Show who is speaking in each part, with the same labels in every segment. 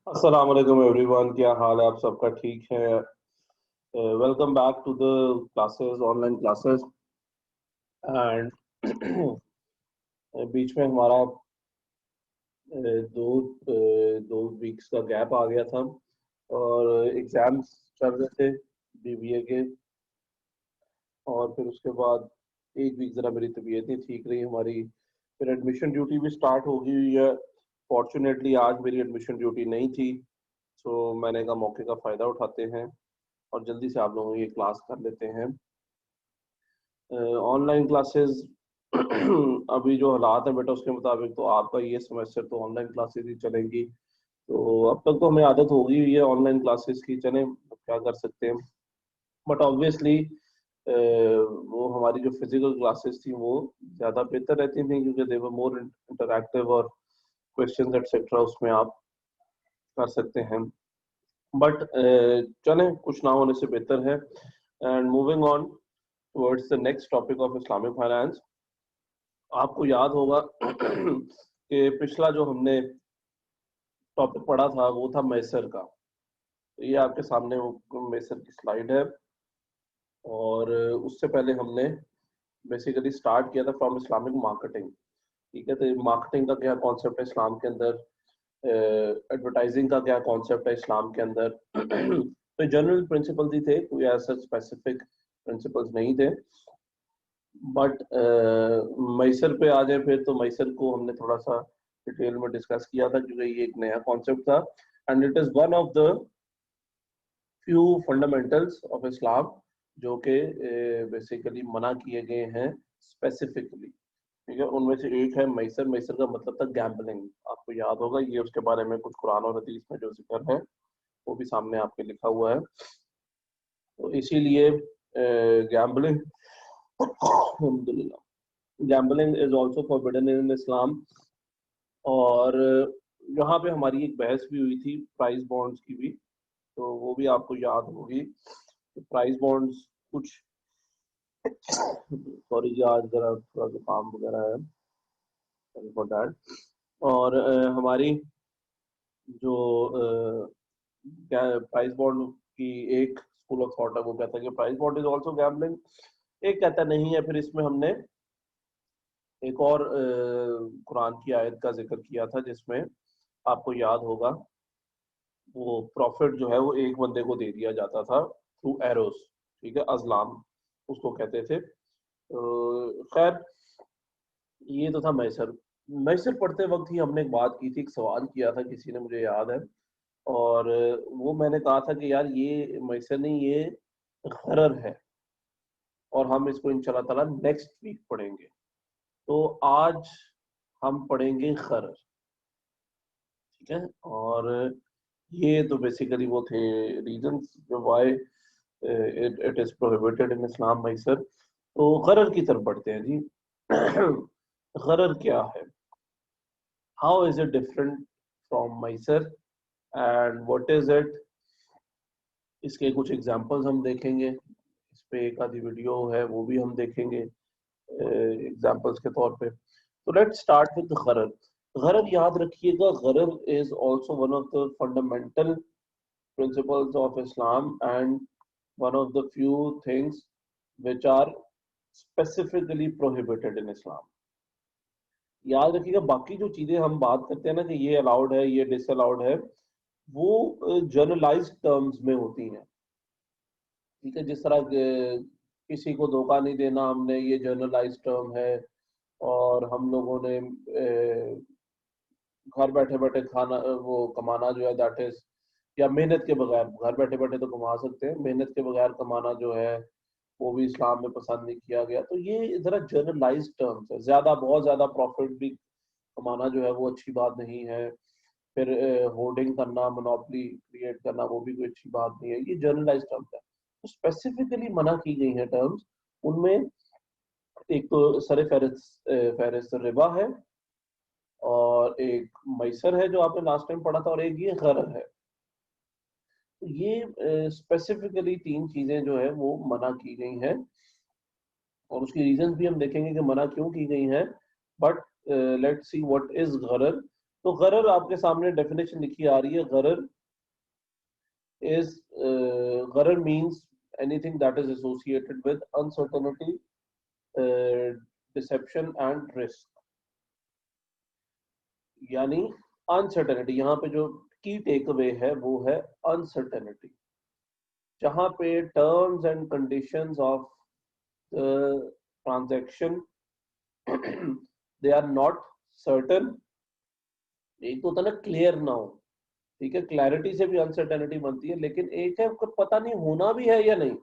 Speaker 1: अस्सलाम वालेकुम एवरीवन, क्या हाल है आप सबका? ठीक है। Welcome back to the classes, online classes. And बीच में हमारा दो दो वीक्स का गैप आ गया था और एग्जाम्स चल रहे थे बीबीए के। और फिर उसके बाद एक वीक ज़रा मेरी तबीयत नहीं ठीक रही हमारी। फिर एडमिशन ड्यूटी भी स्टार्ट हो गई हुई है। फॉर्चुनेटली आज मेरी एडमिशन ड्यूटी नहीं थी, तो मैंने कहा मौके का फ़ायदा उठाते हैं और जल्दी से आप लोगों की क्लास कर लेते हैं। ऑनलाइन क्लासेस अभी जो हालात है बेटा उसके मुताबिक तो आपका ये सेमेस्टर तो ऑनलाइन क्लासेस ही चलेंगी। तो अब तक तो हमें आदत हो गई हुई है ऑनलाइन क्लासेस की, चलें अब क्या कर सकते हैं। बट ऑब्वियसली वो हमारी जो फिजिकल क्लासेस थी वो ज़्यादा बेहतर रहती थी क्योंकि दे वर मोर इंटरैक्टिव और क्वेश्चंस एटसेट्रा उसमें आप कर सकते हैं। बट चलें, कुछ ना होने से बेहतर है। And moving on towards the next topic of Islamic finance. आपको याद होगा कि पिछला जो हमने टॉपिक पढ़ा था वो था मैसर का। तो ये आपके सामने मैसर की स्लाइड है। और उससे पहले हमने बेसिकली स्टार्ट किया था फ्रॉम इस्लामिक मार्केटिंग। ठीक है, तो मार्केटिंग का क्या कॉन्सेप्ट है इस्लाम के अंदर, एडवर्टाइजिंग का क्या कॉन्सेप्ट है इस्लाम के अंदर। तो जनरल प्रिंसिपल्स ही थे, कोई ऐसा स्पेसिफिक प्रिंसिपल्स नहीं थे। बट मैसर पे आ जाए फिर तो मैसर को हमने थोड़ा सा डिटेल में डिस्कस किया था क्योंकि ये एक नया कॉन्सेप्ट था। And it is one of the few fundamentals of Islam जो कि बेसिकली मना किए गए हैं स्पेसिफिकली। ठीक है, उनमें से एक है मैसर। मैसर का मतलब था गैम्बलिंग। आपको याद होगा ये, उसके बारे में कुछ कुरान और हदीस में जो जिक्र है वो भी सामने आपके लिखा हुआ है। तो इसीलिए गैम्बलिंग अल्हम्दुलिल्लाह, गैम्बलिंग इज ऑल्सो फॉरबिडन इन इस्लाम। और यहाँ पे हमारी एक बहस भी हुई थी प्राइस बॉन्ड्स की भी, तो वो भी आपको याद होगी। प्राइस बॉन्ड्स कुछ सॉरी जी, आज जरा थोड़ा जुकाम वगैरह है, सॉरी फॉर दैट। और हमारी जो प्राइस बॉन्ड की एक स्कूल ऑफ थॉट है वो कहता है कि price bond is also gambling. एक कहता नहीं है। फिर इसमें हमने एक और कुरान की आयत का जिक्र किया था जिसमें आपको याद होगा वो प्रॉफिट जो है वो एक बंदे को दे दिया जाता था थ्रू एरोस। ठीक है, अजलाम उसको कहते थे। खैर, ये तो था मैसर। मैसर पढ़ते वक्त ही हमने एक बात की थी, एक सवाल किया था किसी ने, मुझे याद है। और वो मैंने कहा था कि यार ये मैसर नहीं, ये गरर है और हम इसको इंशाल्लाह ताला नेक्स्ट वीक पढ़ेंगे। तो आज हम पढ़ेंगे गरर। ठीक है, और ये तो बेसिकली वो थे reasons why it is prohibited in Islam मैसर। तो गरर की तरफ बढ़ते हैं जी। गरर क्या है? How is it different from masher and what is it? इसके कुछ एग्जांपल्स हम देखेंगे। इस पे एक आधी वीडियो है वो भी हम देखेंगे एग्जांपल्स के तौर पे। तो लेट्स स्टार्ट विद गरर। गरर याद रखिएगा, गरर is also one of the fundamental principles of Islam and one of the few things which are specifically prohibited in Islam. याद रखिएगा, बाकी जो चीजें हम बात करते हैं ना कि ये अलाउड है ये डिसअलाउड है, वो जनरलाइज्ड टर्म्स में होती हैं। ठीक है, जिस तरह किसी को धोखा नहीं देना, हमने ये जनरलाइज्ड टर्म है। और हम लोगों ने घर बैठे बैठे खाना वो कमाना जो है दैट इज, या मेहनत के बगैर, घर बैठे बैठे तो कमा सकते हैं, मेहनत के बगैर कमाना जो है वो भी इस्लाम में पसंद नहीं किया गया। तो ये जरा जनरलाइज टर्म्स है। ज्यादा, बहुत ज्यादा प्रॉफिट भी कमाना जो है वो अच्छी बात नहीं है। फिर होर्डिंग करना, मोनोपोली क्रिएट करना, वो भी कोई अच्छी बात नहीं है। ये जनरलाइज टर्म्स है। तो स्पेसिफिकली मना की गई है टर्म्स। उनमें एक तो सर फहरिस्त रिबा है, और एक मैसर है जो आपने लास्ट टाइम पढ़ा था, और एक ये गरर है। तो ये स्पेसिफिकली तीन चीजें जो है वो मना की गई हैं, और उसकी रीजन भी हम देखेंगे कि मना क्यों की गई हैं। But let's see what is गरर। तो गरर आपके सामने डेफिनेशन लिखी आ रही है। गरर is gharar means anything that is associated with uncertainty, deception and risk। यानी अनसर्टेनिटी, यहाँ पे जो की टेक अवे है वो है अनसर्टेनिटी, जहां पे terms and conditions of transaction they are not certain. एक तो होता है ना क्लियर ना हो, ठीक है, क्लैरिटी से भी अनसर्टेनिटी बनती है, लेकिन एक है पता नहीं होना भी है या नहीं।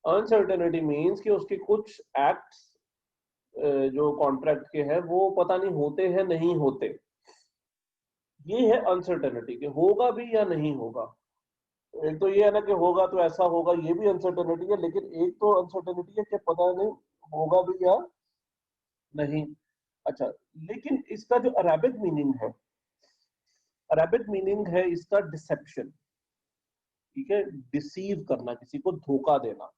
Speaker 1: अनसर्टेनिटी मीन्स कि उसके कुछ एक्ट्स जो कॉन्ट्रैक्ट के हैं वो पता नहीं होते हैं नहीं होते, ये है अनसर्टेनिटी कि होगा भी या नहीं होगा। एक तो ये है ना कि होगा तो ऐसा होगा, ये भी अनसर्टेनिटी है, लेकिन एक तो अनसर्टेनिटी है कि पता नहीं होगा भी या नहीं। अच्छा, लेकिन इसका जो अरेबिक मीनिंग है, अरेबिक मीनिंग है इसका डिसेप्शन, ठीक है, डिसीव करना, किसी को धोखा देना।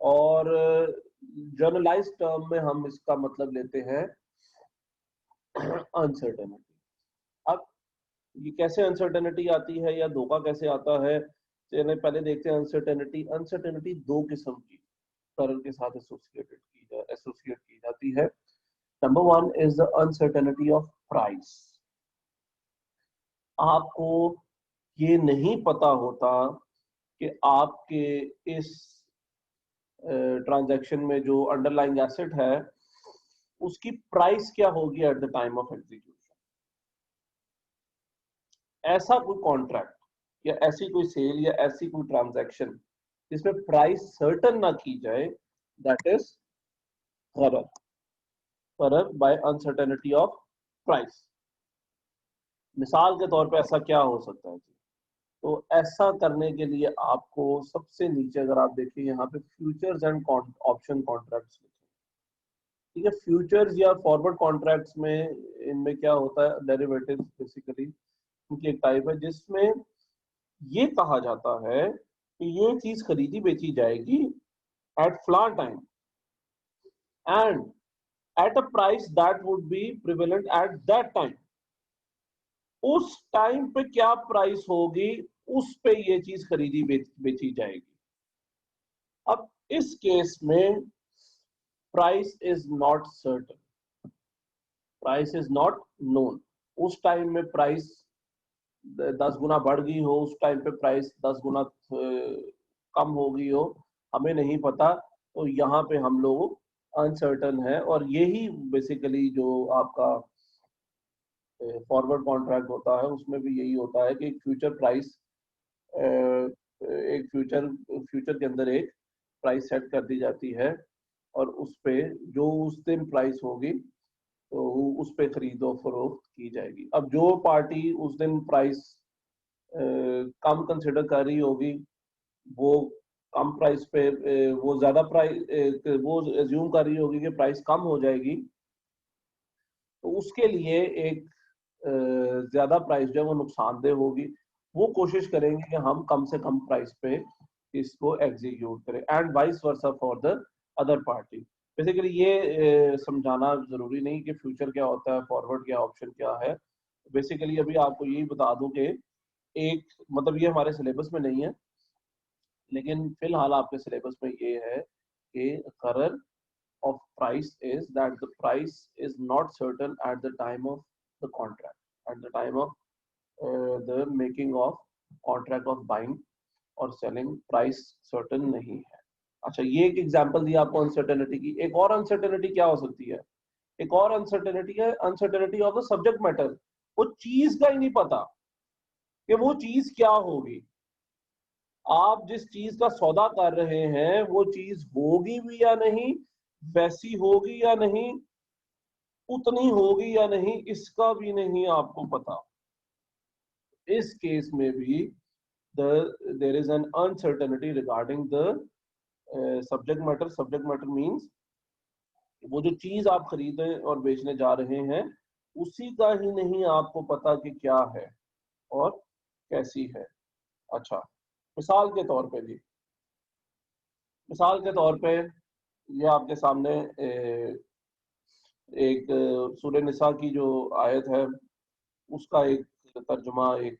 Speaker 1: और जर्नलाइज टर्म में हम इसका मतलब लेते हैं अनसर्टेनिटी। अब ये कैसे अनसर्टेनिटी आती है या धोखा कैसे आता है, चलिए पहले देखते हैं अनसर्टेनिटी। अनसर्टेनिटी दो किस्म की करर के साथ एसोसिएट की जाती है। Number one is the uncertainty of price. आपको ये नहीं पता होता कि आपके इस ट्रांजैक्शन में जो अंडरलाइंग एसेट है उसकी प्राइस क्या होगी at the time of execution. ऐसा कोई कॉन्ट्रैक्ट या ऐसी कोई सेल या ऐसी कोई ट्रांजैक्शन जिसमें प्राइस सर्टन ना की जाए, दैट इज गरर। गरर बाय अनसर्टेनिटी ऑफ प्राइस। मिसाल के तौर पे ऐसा क्या हो सकता है जी? तो ऐसा करने के लिए आपको सबसे नीचे अगर आप देखिए यहाँ पे फ्यूचर्स एंड ऑप्शन कॉन्ट्रैक्ट्स लिखे, ठीक है। फ्यूचर्स या फॉरवर्ड कॉन्ट्रैक्ट्स में इनमें क्या होता है, डेरिवेटिव्स बेसिकली उनकी एक टाइप है जिसमें ये कहा जाता है कि ये चीज खरीदी बेची जाएगी एट फ्लान time and at a price that would be prevalent at that time. उस टाइम पे क्या प्राइस होगी उस पे ये चीज खरीदी बेची जाएगी। अब इस केस में price is not certain, price is not known. उस टाइम में प्राइस 10 गुना बढ़ गई हो, उस टाइम पे प्राइस 10 गुना कम हो गई हो, हमें नहीं पता। तो यहाँ पे हम लोग अनसर्टन है। और यही बेसिकली जो आपका फॉरवर्ड कॉन्ट्रैक्ट होता है उसमें भी यही होता है कि एक फ्यूचर प्राइस, एक फ्यूचर के अंदर एक प्राइस सेट कर दी जाती है और उस पे जो उस दिन प्राइस होगी तो उस पे खरीदो फरोख्त की जाएगी। अब जो पार्टी उस दिन प्राइस कम कंसिडर कर रही होगी वो कम प्राइस पे वो ज्यादा प्राइस वो एज्यूम कर रही होगी कि प्राइस कम हो जाएगी, तो उसके लिए एक ज्यादा प्राइस जो है वो नुकसानदेह होगी। वो कोशिश करेंगे कि हम कम से कम प्राइस पे इसको एग्जीक्यूट करें and vice versa for the other party. Basically ये समझाना जरूरी नहीं कि फ्यूचर क्या होता है, फॉरवर्ड क्या, ऑप्शन क्या है। बेसिकली अभी आपको यही बता दूं कि एक मतलब ये हमारे सिलेबस में नहीं है, लेकिन फिलहाल आपके सिलेबस में ये है कि गरर of price is that the price is not certain at the time of the contract, at the time of the making of contract of buying और selling, price certain नहीं है। अच्छा, ये एक एग्जांपल दिया आपको अनसर्टेनिटी की। एक और अनसर्टेनिटी क्या हो सकती है, एक और अनसर्टेनिटी है uncertainty of the subject matter. वो चीज का ही नहीं पता कि वो चीज क्या होगी। आप जिस चीज का सौदा कर रहे हैं वो चीज होगी भी या नहीं, वैसी होगी या नहीं, उतनी होगी या नहीं, इसका भी नहीं आपको पता। इस केस में भी there is an uncertainty regarding the subject matter. Subject matter means वो जो चीज आप खरीदने और बेचने जा रहे हैं उसी का ही नहीं आपको पता कि क्या है और कैसी है। अच्छा, मिसाल के तौर पे जी, मिसाल के तौर पे ये आपके सामने एक सूरह निसा की जो आयत है उसका एक तर्जुमा, एक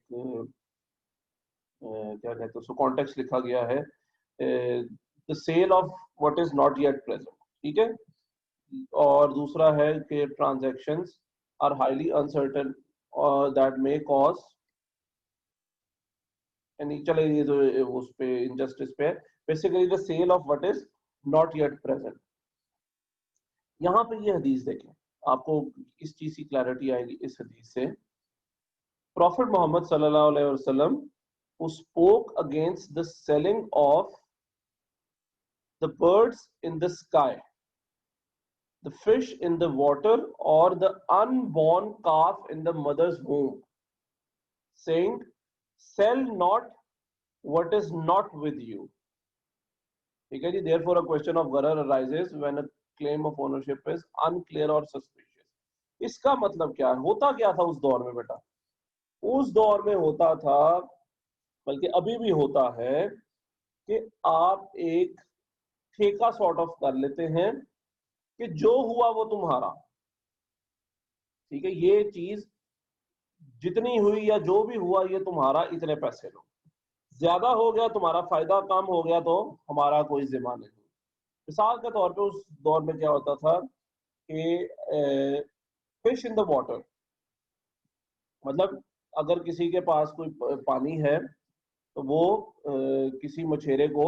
Speaker 1: क्या कहते हैं उसको, कॉन्टेक्स्ट लिखा गया है, the sale of what is not yet present, ठीक है। और दूसरा है कि ट्रांजैक्शंस आर हाईली अनसर्टेन और दैट मे कॉज, यानी चले ये तो उस पे इनजस्टिस पे, basically the sale of what is not yet present. यहाँ पे ये हदीस देखें, आपको इस चीज की क्लैरिटी आएगी इस हदीस से। प्रॉफिट मोहम्मद सल्लल्लाहु अलैहि वसल्लम who spoke against the selling of the birds in the sky, the fish in the water, or the unborn calf in the mother's womb, saying, sell not what is not with you. ठीक है जी। Therefore a question of gharar arises when a claim of ownership is unclear or suspicious. इसका मतलब क्या है, होता क्या था उस दौर में बेटा? उस दौर में होता था, बल्कि अभी भी होता है, कि आप एक ठेका सॉर्ट ऑफ कर लेते हैं कि जो हुआ वो तुम्हारा, ठीक है, ये चीज जितनी हुई या जो भी हुआ ये तुम्हारा, इतने पैसे लो, ज्यादा हो गया तुम्हारा फायदा, कम हो गया तो हमारा कोई जिम्मा नहीं। मिसाल के तौर पे उस दौर में क्या होता था कि फिश इन द वाटर, मतलब अगर किसी के पास कोई पानी है तो वो किसी मछेरे को,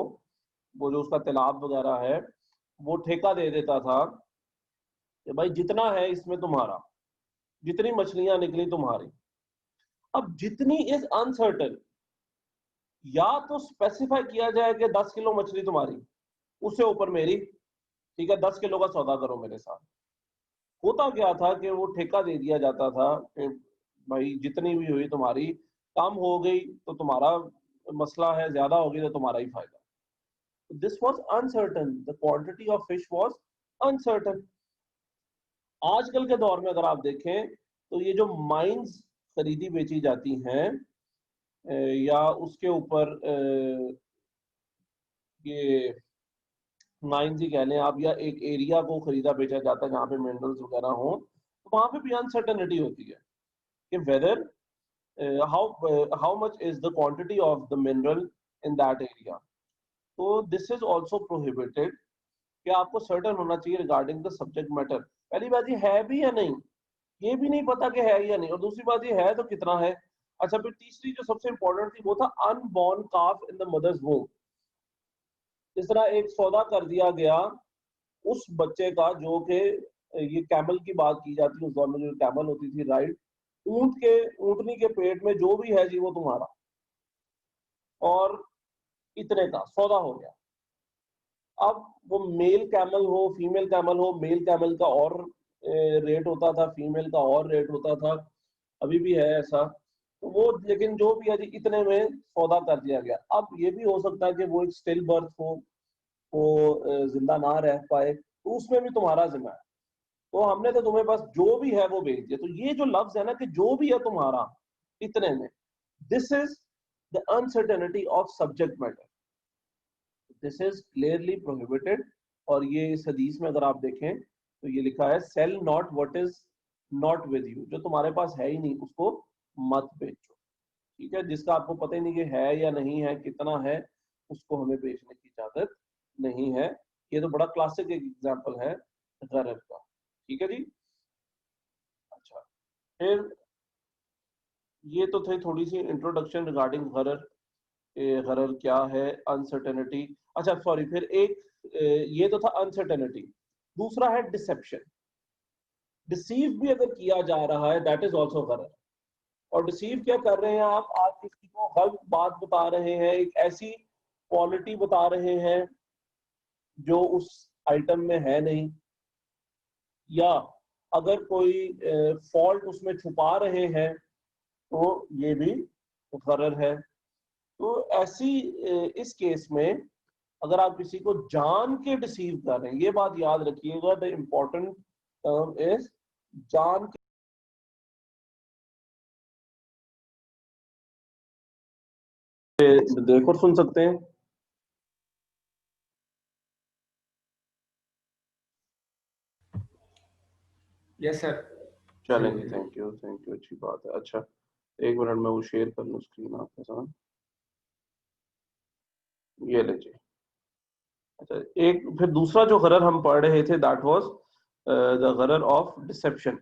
Speaker 1: वो जो उसका तालाब वगैरह है, वो ठेका दे देता था कि भाई जितना है इसमें तुम्हारा, जितनी मछलियां निकली तुम्हारी। अब जितनी इज अनसर्टन, या तो स्पेसिफाई किया जाए कि 10 किलो मछली तुम्हारी, उससे ऊपर मेरी, ठीक है, 10 किलो का सौदा करो मेरे साथ। होता क्या था कि वो ठेका दे दिया जाता था कि भाई जितनी भी हुई तुम्हारी, कम हो गई तो तुम्हारा मसला है, ज्यादा हो गई तो तुम्हारा ही फायदा। This was uncertain, the quantity of fish was uncertain. आजकल के दौर में अगर आप देखें तो ये जो माइंस खरीदी बेची जाती हैं, या उसके ऊपर ये माइंस ही कह लें आप, या एक एरिया को खरीदा बेचा जाता है जहाँ पे मिनरल्स वगैरह हो, तो वहां पे भी अनसर्टेनिटी होती है कि whether how much is the quantity of the mineral in that area. तो दिस इज ऑल्सो प्रोहिबिटेड, कि आपको सर्टन होना चाहिए रिगार्डिंग द सब्जेक्ट मैटर। पहली बात ये है भी या नहीं, ये भी नहीं पता कि है या नहीं, और दूसरी बात ये है तो कितना है। अच्छा, फिर तीसरी जो सबसे इंपॉर्टेंट थी वो था unborn calf in the mother's womb. इस तरह एक सौदा कर दिया गया उस बच्चे का जो कि, ये कैमल की बात की जाती है, उस दौर में जो कैमल होती थी, राइट, ऊंटनी के पेट में जो भी है जी वो तुम्हारा, और इतने का सौदा हो गया। अब वो मेल कैमल हो फीमेल कैमल हो, मेल कैमल का और रेट होता था, फीमेल का और रेट होता था, अभी भी है ऐसा। तो वो, लेकिन जो भी है जी इतने में सौदा कर दिया गया। अब ये भी हो सकता है कि वो एक स्टिल बर्थ हो, वो जिंदा ना रह पाए, तो उसमें भी तुम्हारा जिम्मा है। तो हमने तो तुम्हें बस जो भी है वो भेज दिया। तो ये जो लफ्ज है ना कि जो भी है तुम्हारा इतने में, this is the uncertainty of subject matter, this is clearly prohibited. और ये इस हदीस में अगर आप देखें तो ये लिखा है, sell not what is not with you, जो तुम्हारे पास है ही नहीं उसको मत बेचो, ठीक है। जिसका आपको पता ही नहीं कि है या नहीं है, कितना है, उसको हमें बेचने की इजाजत नहीं है। ये तो बड़ा क्लासिक एक एग्जांपल है गरर का, ठीक है जी। अच्छा, फिर ये तो थे थोड़ी सी इंट्रोडक्शन रिगार्डिंग गरर, गरर क्या है, अनसर्टेनिटी। अच्छा सॉरी, फिर एक ये तो था अनसर्टेनिटी, दूसरा है डिसेप्शन। डिसीव भी अगर किया जा रहा है, दैट इज ऑल्सो गरर। और डिसीव क्या कर रहे हैं आप किसी को गलत बात बता रहे हैं, एक ऐसी क्वालिटी बता रहे हैं जो उस आइटम में है नहीं, या अगर कोई फॉल्ट उसमें छुपा रहे हैं तो ये भी गरर है। तो ऐसी इस केस में अगर आप किसी को जान के डिसीव कर रहे हैं, ये बात याद रखिएगा, द इम्पोर्टेंट टर्म इज जान के। देखो सुन सकते हैं?
Speaker 2: Yes sir.
Speaker 1: चलेंगे, थैंक यू, अच्छी बात है। अच्छा, एक मिनट में वो शेयर कर लूँ स्क्रीन आपके साथ। ये लीजिए। अच्छा, एक फिर दूसरा जो गरर हम पढ़ रहे थे, दैट वाज द गरर ऑफ डिसेप्शन।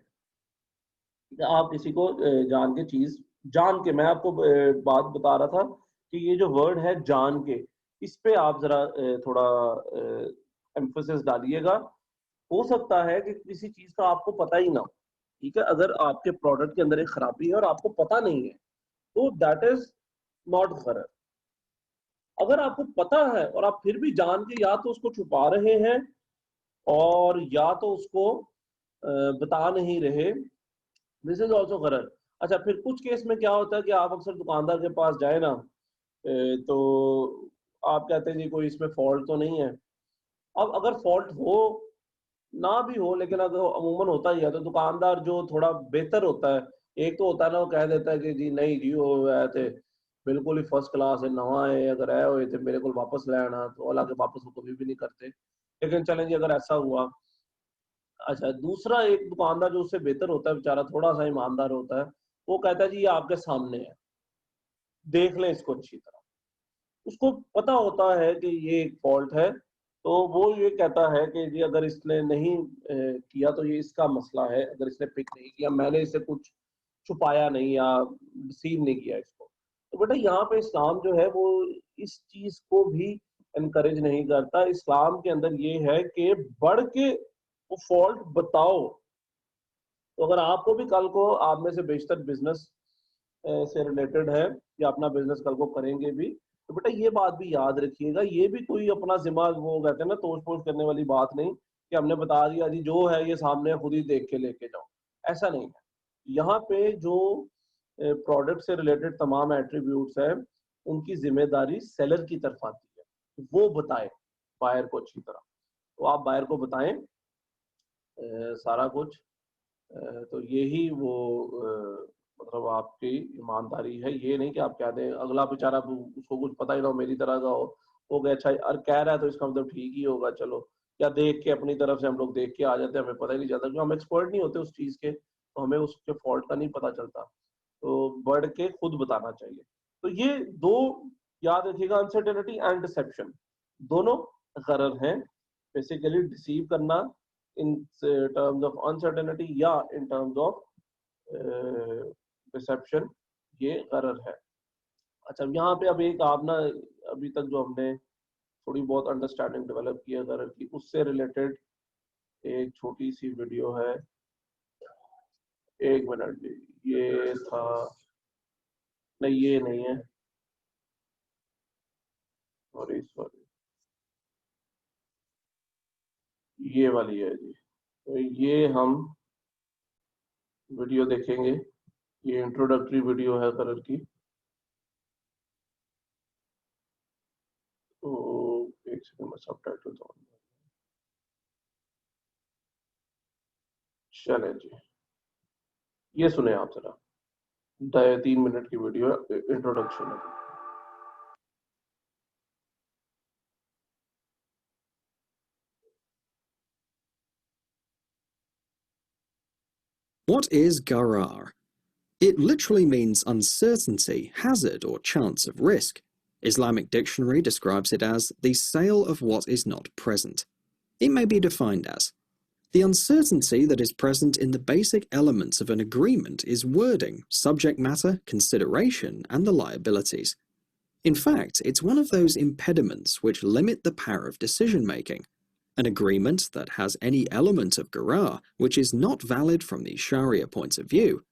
Speaker 1: आप किसी को जान के चीज जान के, मैं आपको बात बता रहा था कि ये जो वर्ड है जान के, इस पे आप जरा थोड़ा एम्फोसिस डालिएगा। हो सकता है कि किसी चीज का आपको पता ही ना हो, ठीक है? अगर आपके प्रोडक्ट के अंदर एक खराबी है और आपको पता नहीं है, तो दैट इज नॉट गरर। अगर आपको पता है और आप फिर भी जान के या तो उसको छुपा रहे हैं और या तो उसको बता नहीं रहे, दिस इज ऑल्सो गरर। अच्छा, फिर कुछ केस में क्या होता है कि आप अक्सर दुकानदार के पास जाए ना, तो आप कहते हैं जी कोई इसमें फॉल्ट तो नहीं है। अब अगर फॉल्ट हो ना भी हो, लेकिन अगर अमूमन होता ही है, तो दुकानदार जो थोड़ा बेहतर होता है, एक तो होता है ना, वो कह देता है कि जी नहीं जी वो आए थे बिल्कुल ही फर्स्ट क्लास है, नवा है, अगर आए हुए थे मेरे को वापस ले आना, तो हालांकि वापस वो कभी भी नहीं करते। लेकिन चलें जी, अगर ऐसा हुआ। अच्छा, दूसरा एक दुकानदार जो उससे बेहतर होता है, बेचारा थोड़ा सा ईमानदार होता है, वो कहता है जी ये आपके सामने है, देख लें इसको अच्छी तरह। उसको पता होता है कि ये एक फॉल्ट है, तो वो ये कहता है कि जी अगर इसने नहीं किया तो ये इसका मसला है, अगर इसने पिक नहीं किया, मैंने इसे कुछ छुपाया नहीं या डिसीव नहीं किया इसको। तो बेटा यहाँ पे इस्लाम जो है वो इस चीज को भी एनकरेज नहीं करता। इस्लाम के अंदर ये है कि बढ़ के वो फॉल्ट बताओ। तो अगर आपको भी कल को, आप में से बेशतर बिजनेस से रिलेटेड है या अपना बिजनेस कल को करेंगे भी, तो बेटा ये बात भी याद रखिएगा, ये भी कोई अपना जिम्मा, वो कहते हैं ना, तोड़ फोड़ करने वाली बात नहीं कि हमने बता दिया जी जो है ये सामने, खुद ही देख के लेके जाओ। ऐसा नहीं है। यहाँ पे जो प्रोडक्ट से रिलेटेड तमाम एट्रीब्यूट्स हैं, उनकी जिम्मेदारी सेलर की तरफ आती है, वो बताए बायर को अच्छी तरह। तो आप बायर को बताएं सारा कुछ। तो यही वो मतलब आपकी ईमानदारी है। ये नहीं कि आप कह दें, अगला बेचारा उसको कुछ पता ही ना हो, मेरी तरह का हो गया अच्छा और कह रहा है तो इसका मतलब ठीक ही होगा चलो, या देख के अपनी तरफ से हम लोग देख के आ जाते हैं, हमें पता ही नहीं चलता, क्योंकि हम एक्सपर्ट नहीं होते उस चीज के, तो हमें उसके फॉल्ट का नहीं पता चलता। तो बढ़ के खुद बताना चाहिए। तो ये दो याद रखिएगा, अनसर्टेनिटी एंड डिसेप्शन, दोनों गरर हैं। बेसिकली डिसीव करना इन टर्म्स ऑफ अनसर्टेनिटी या इन टर्म्स ऑफ रिसेप्शन, ये गरर है। अच्छा, यहाँ पे अब एक आप ना, अभी तक जो हमने थोड़ी बहुत अंडरस्टैंडिंग डेवलप की है गरर की, उससे रिलेटेड एक छोटी सी वीडियो है। एक मिनट जी, ये था, नहीं ये नहीं है, सॉरी सॉरी, ये वाली है जी। तो ये हम वीडियो देखेंगे, ये इंट्रोडक्टरी वीडियो है गरर की। तो एक सेकंड में सब टाइटल चले जी, ये सुने आप जरा, 3 मिनट की वीडियो इंट्रोडक्शन है।
Speaker 2: What is gharar? It literally means uncertainty, hazard, or chance of risk. Islamic dictionary describes it as the sale of what is not present. It may be defined as the uncertainty that is present in the basic elements of an agreement is wording, subject matter, consideration, and the liabilities. In fact, it's one of those impediments which limit the power of decision-making. An agreement that has any element of gharar which is not valid from the Sharia point of view.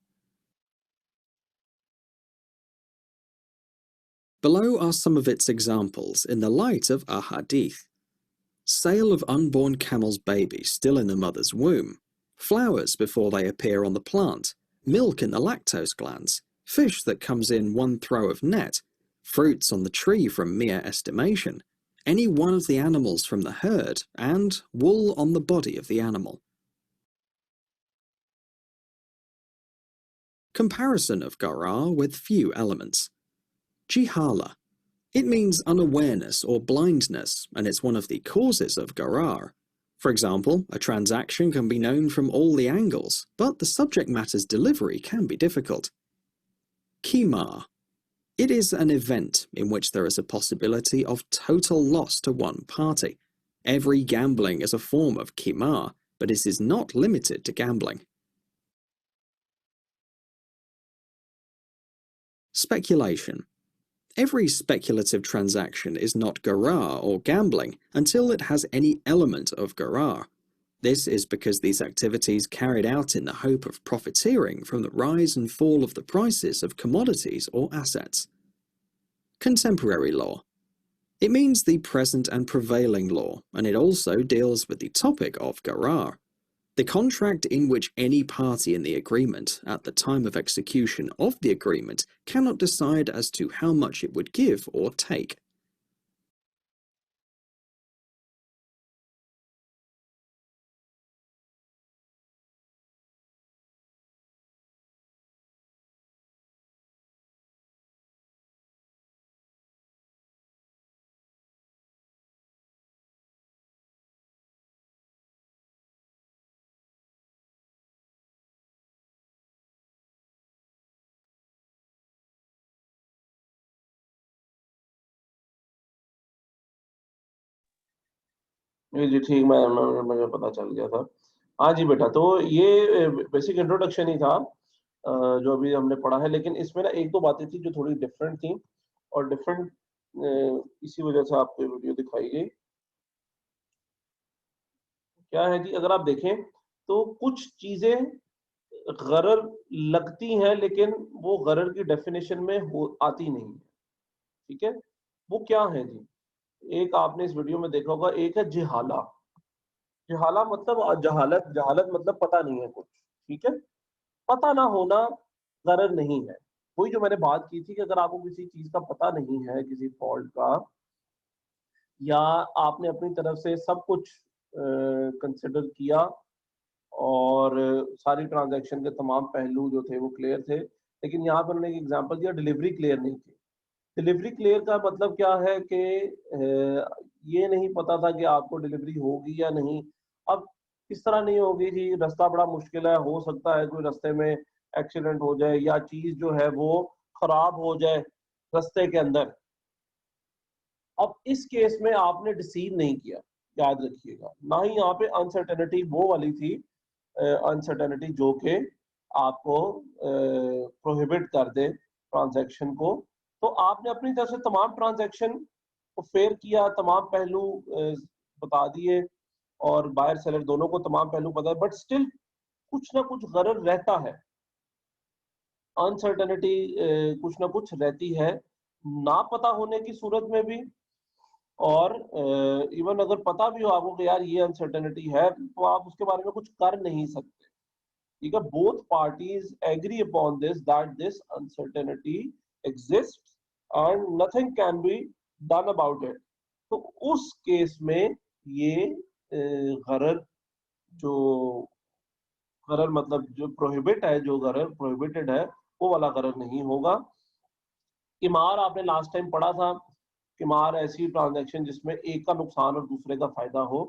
Speaker 2: Below are some of its examples in the light of ahadith. Sale of unborn camel's baby still in the mother's womb, flowers before they appear on the plant, milk in the lactose glands, fish that comes in one throw of net, fruits on the tree from mere estimation, any one of the animals from the herd, and wool on the body of the animal. Comparison of gharar with few elements. Jihala. It means unawareness or blindness, and it's one of the causes of gharar. For example, a transaction can be known from all the angles, but the subject matter's delivery can be difficult. Qimar. It is an event in which there is a possibility of total loss to one party. Every gambling is a form of qimar, but it is not limited to gambling. Speculation. Every speculative transaction is not gharar or gambling until it has any element of gharar. This is because these activities carried out in the hope of profiteering from the rise and fall of the prices of commodities or assets. Contemporary law. It means the present and prevailing law, and it also deals with the topic of gharar, the contract in which any party in the agreement, at the time of execution of the agreement, cannot decide as to how much it would give or take.
Speaker 1: जी ठीक, मुझे पता चल गया था। हाँ जी बेटा, तो ये बेसिक इंट्रोडक्शन ही था जो अभी हमने पढ़ा है, लेकिन इसमें ना एक दो बातें थी जो थोड़ी डिफरेंट थी और डिफरेंट इसी वजह से आपको ये वीडियो दिखाई गई। क्या है जी, अगर आप देखें तो कुछ चीजें गरर लगती हैं, लेकिन वो गरर की डेफिनेशन में आती नहीं है। ठीक है, वो क्या है जी? एक आपने इस वीडियो में देखा होगा, एक है जिहाला। जिहाला मतलब जहालत, जहालत मतलब पता नहीं है कुछ। ठीक है, पता ना होना गरर नहीं है। वही जो मैंने बात की थी कि अगर आपको किसी चीज का पता नहीं है, किसी फॉल्ट का, या आपने अपनी तरफ से सब कुछ कंसिडर किया और सारी ट्रांजैक्शन के तमाम पहलू जो थे वो क्लियर थे, लेकिन यहाँ पर मैंने एक एग्जांपल दिया, डिलीवरी क्लियर नहीं थी। डिलीवरी क्लियर का मतलब क्या है कि ये नहीं पता था कि आपको डिलीवरी होगी या नहीं। अब इस तरह नहीं होगी जी, रास्ता बड़ा मुश्किल है, हो सकता है कोई रास्ते में एक्सीडेंट हो जाए या चीज जो है वो खराब हो जाए रास्ते के अंदर। अब इस केस में आपने डिसीव नहीं किया, याद रखिएगा। ना ही यहाँ पे अनसर्टेनिटी वो वाली थी, अनसर्टेनिटी जो कि आपको प्रोहिबिट कर दे ट्रांजैक्शन को। तो आपने अपनी तरफ से तमाम ट्रांजैक्शन को फेयर किया, तमाम पहलू बता दिए और बायर सेलर दोनों को तमाम पहलू पता है, बट स्टिल कुछ ना कुछ गरर रहता है, अनसर्टेनिटी कुछ ना कुछ रहती है, ना पता होने की सूरत में भी, और इवन अगर पता भी हो आपको कि यार ये अनसर्टेनिटी है, तो आप उसके बारे में कुछ कर नहीं सकते। ठीक है, both parties agree upon this that this uncertainty exist and nothing can be done about it. तो उस केस में ये गरर, जो गरर मतलब जो प्रोहिबिट है, जो गरर प्रोहिबिटेड है, वो वाला गरर नहीं होगा। किमार आपने लास्ट टाइम पढ़ा था, किमार ऐसी ट्रांजैक्शन जिसमें एक का नुकसान और दूसरे का फायदा हो,